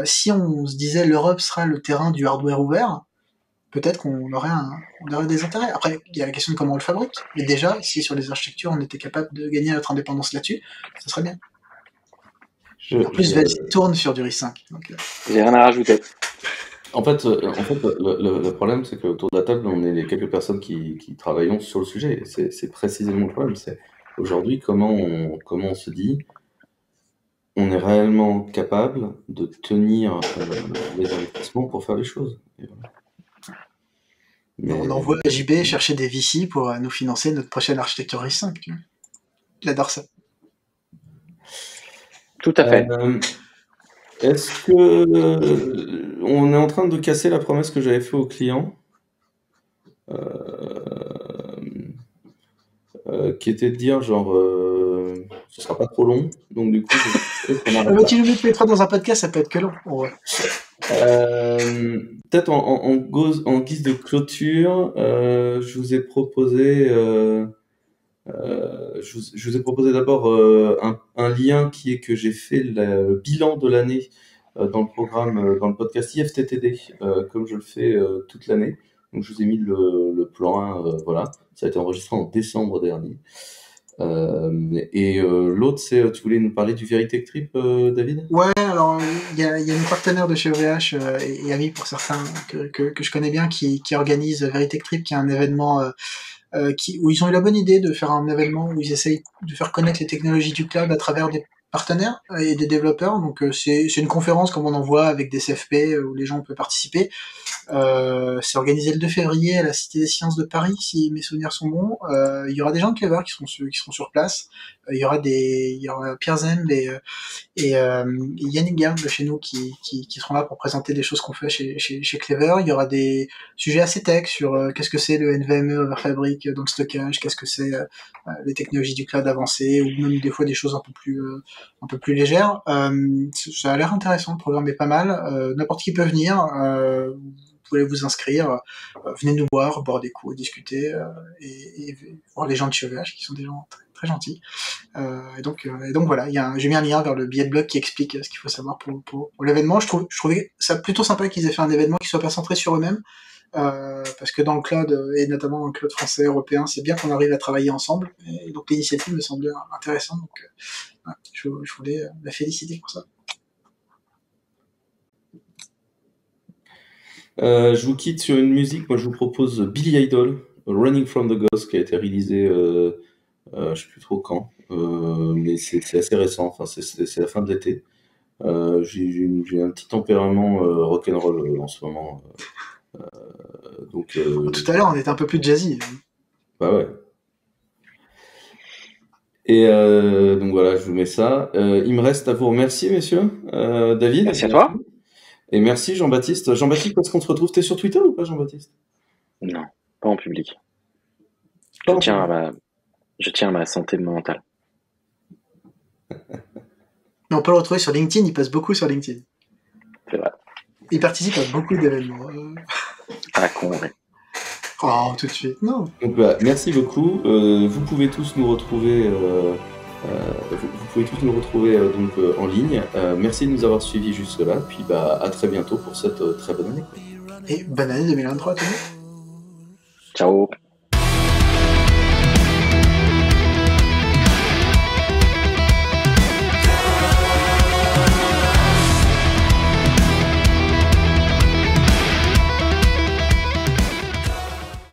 Si on se disait l'Europe sera le terrain du hardware ouvert, peut-être qu'on aurait des intérêts. Après, il y a la question de comment on le fabrique. Mais déjà, si sur les architectures, on était capable de gagner notre indépendance là-dessus, ça serait bien. En plus, Velsi tourne sur du RISC-V. J'ai rien à rajouter. le problème, c'est qu'autour de la table, on est les quelques personnes qui travaillons sur le sujet. C'est précisément le problème. C'est aujourd'hui comment on se dit, on est réellement capable de tenir les investissements pour faire les choses. Et voilà. On Mais envoie JB chercher des VC pour nous financer notre prochaine architecture RIS5. Tu vois. Il adore ça. Tout à fait. est-ce que on est en train de casser la promesse que j'avais faite au client, qui était de dire genre ce sera pas trop long, donc du coup on Ah arrête bah, là. tu nous mets tous les trois dans un podcast, ça peut être que long. Ouais. Peut-être en guise de clôture, je vous ai proposé je vous ai proposé d'abord un lien qui est que j'ai fait le bilan de l'année dans le programme, dans le podcast IFTTD, comme je le fais toute l'année. Donc je vous ai mis le plan 1, voilà. Ça a été enregistré en décembre dernier. L'autre, c'est, tu voulais nous parler du Veritech Trip, David? Ouais, alors il y a une partenaire de chez OVH et amie pour certains que je connais bien qui organise Veritech Trip, qui est un événement où ils ont eu la bonne idée de faire un événement où ils essayent de faire connaître les technologies du cloud à travers des partenaires et des développeurs. Donc c'est une conférence comme on en voit avec des CFP où les gens peuvent participer. C'est organisé le 2 février à la Cité des Sciences de Paris, si mes souvenirs sont bons. Il y aura des gens de Clever qui seront sur place. Il y aura Pierre Zemb et Yannick Garde de chez nous qui seront là pour présenter des choses qu'on fait chez Clever. Il y aura des sujets assez tech sur qu'est-ce que c'est le NVMe over Fabric dans le stockage, qu'est-ce que c'est les technologies du cloud avancées, ou même des fois des choses un peu plus légères. Ça a l'air intéressant, le programme est pas mal. N'importe qui peut venir. Vous pouvez vous inscrire, venez nous voir, boire des coups, discuter et voir les gens de chez OVH qui sont des gens très, très gentils. Et donc voilà, j'ai mis un lien vers le billet de blog qui explique ce qu'il faut savoir pour l'événement. Je trouvais ça plutôt sympa qu'ils aient fait un événement qui soit pas centré sur eux-mêmes, parce que dans le cloud, et notamment dans le cloud français, européen, c'est bien qu'on arrive à travailler ensemble. Et donc l'initiative me semblait intéressante. Donc voilà, je voulais la féliciter pour ça. Je vous quitte sur une musique. Moi, je vous propose Billy Idol, Running from the Ghost, qui a été réalisé, je sais plus trop quand, mais c'est assez récent. Enfin, c'est la fin de l'été. J'ai un petit tempérament rock'n'roll en ce moment. Donc, Tout à l'heure, on était un peu plus jazzy. bah ouais. Et donc voilà, je vous mets ça. Il me reste à vous remercier, messieurs. David. Merci à toi. Et merci Jean-Baptiste. Jean-Baptiste, est-ce qu'on se retrouve? T'es sur Twitter ou pas, Jean-Baptiste? Non, pas en public. Pas Je en tiens à ma santé mentale. Mais on peut le retrouver sur LinkedIn, il passe beaucoup sur LinkedIn. C'est vrai. Il participe à beaucoup d'événements. À la con, ouais. Oh, tout de suite, non. Donc, merci beaucoup. Vous pouvez tous nous retrouver, donc en ligne. Merci de nous avoir suivis jusque-là. Puis à très bientôt pour cette très bonne année. Et bonne année 2023 à tous. Ciao.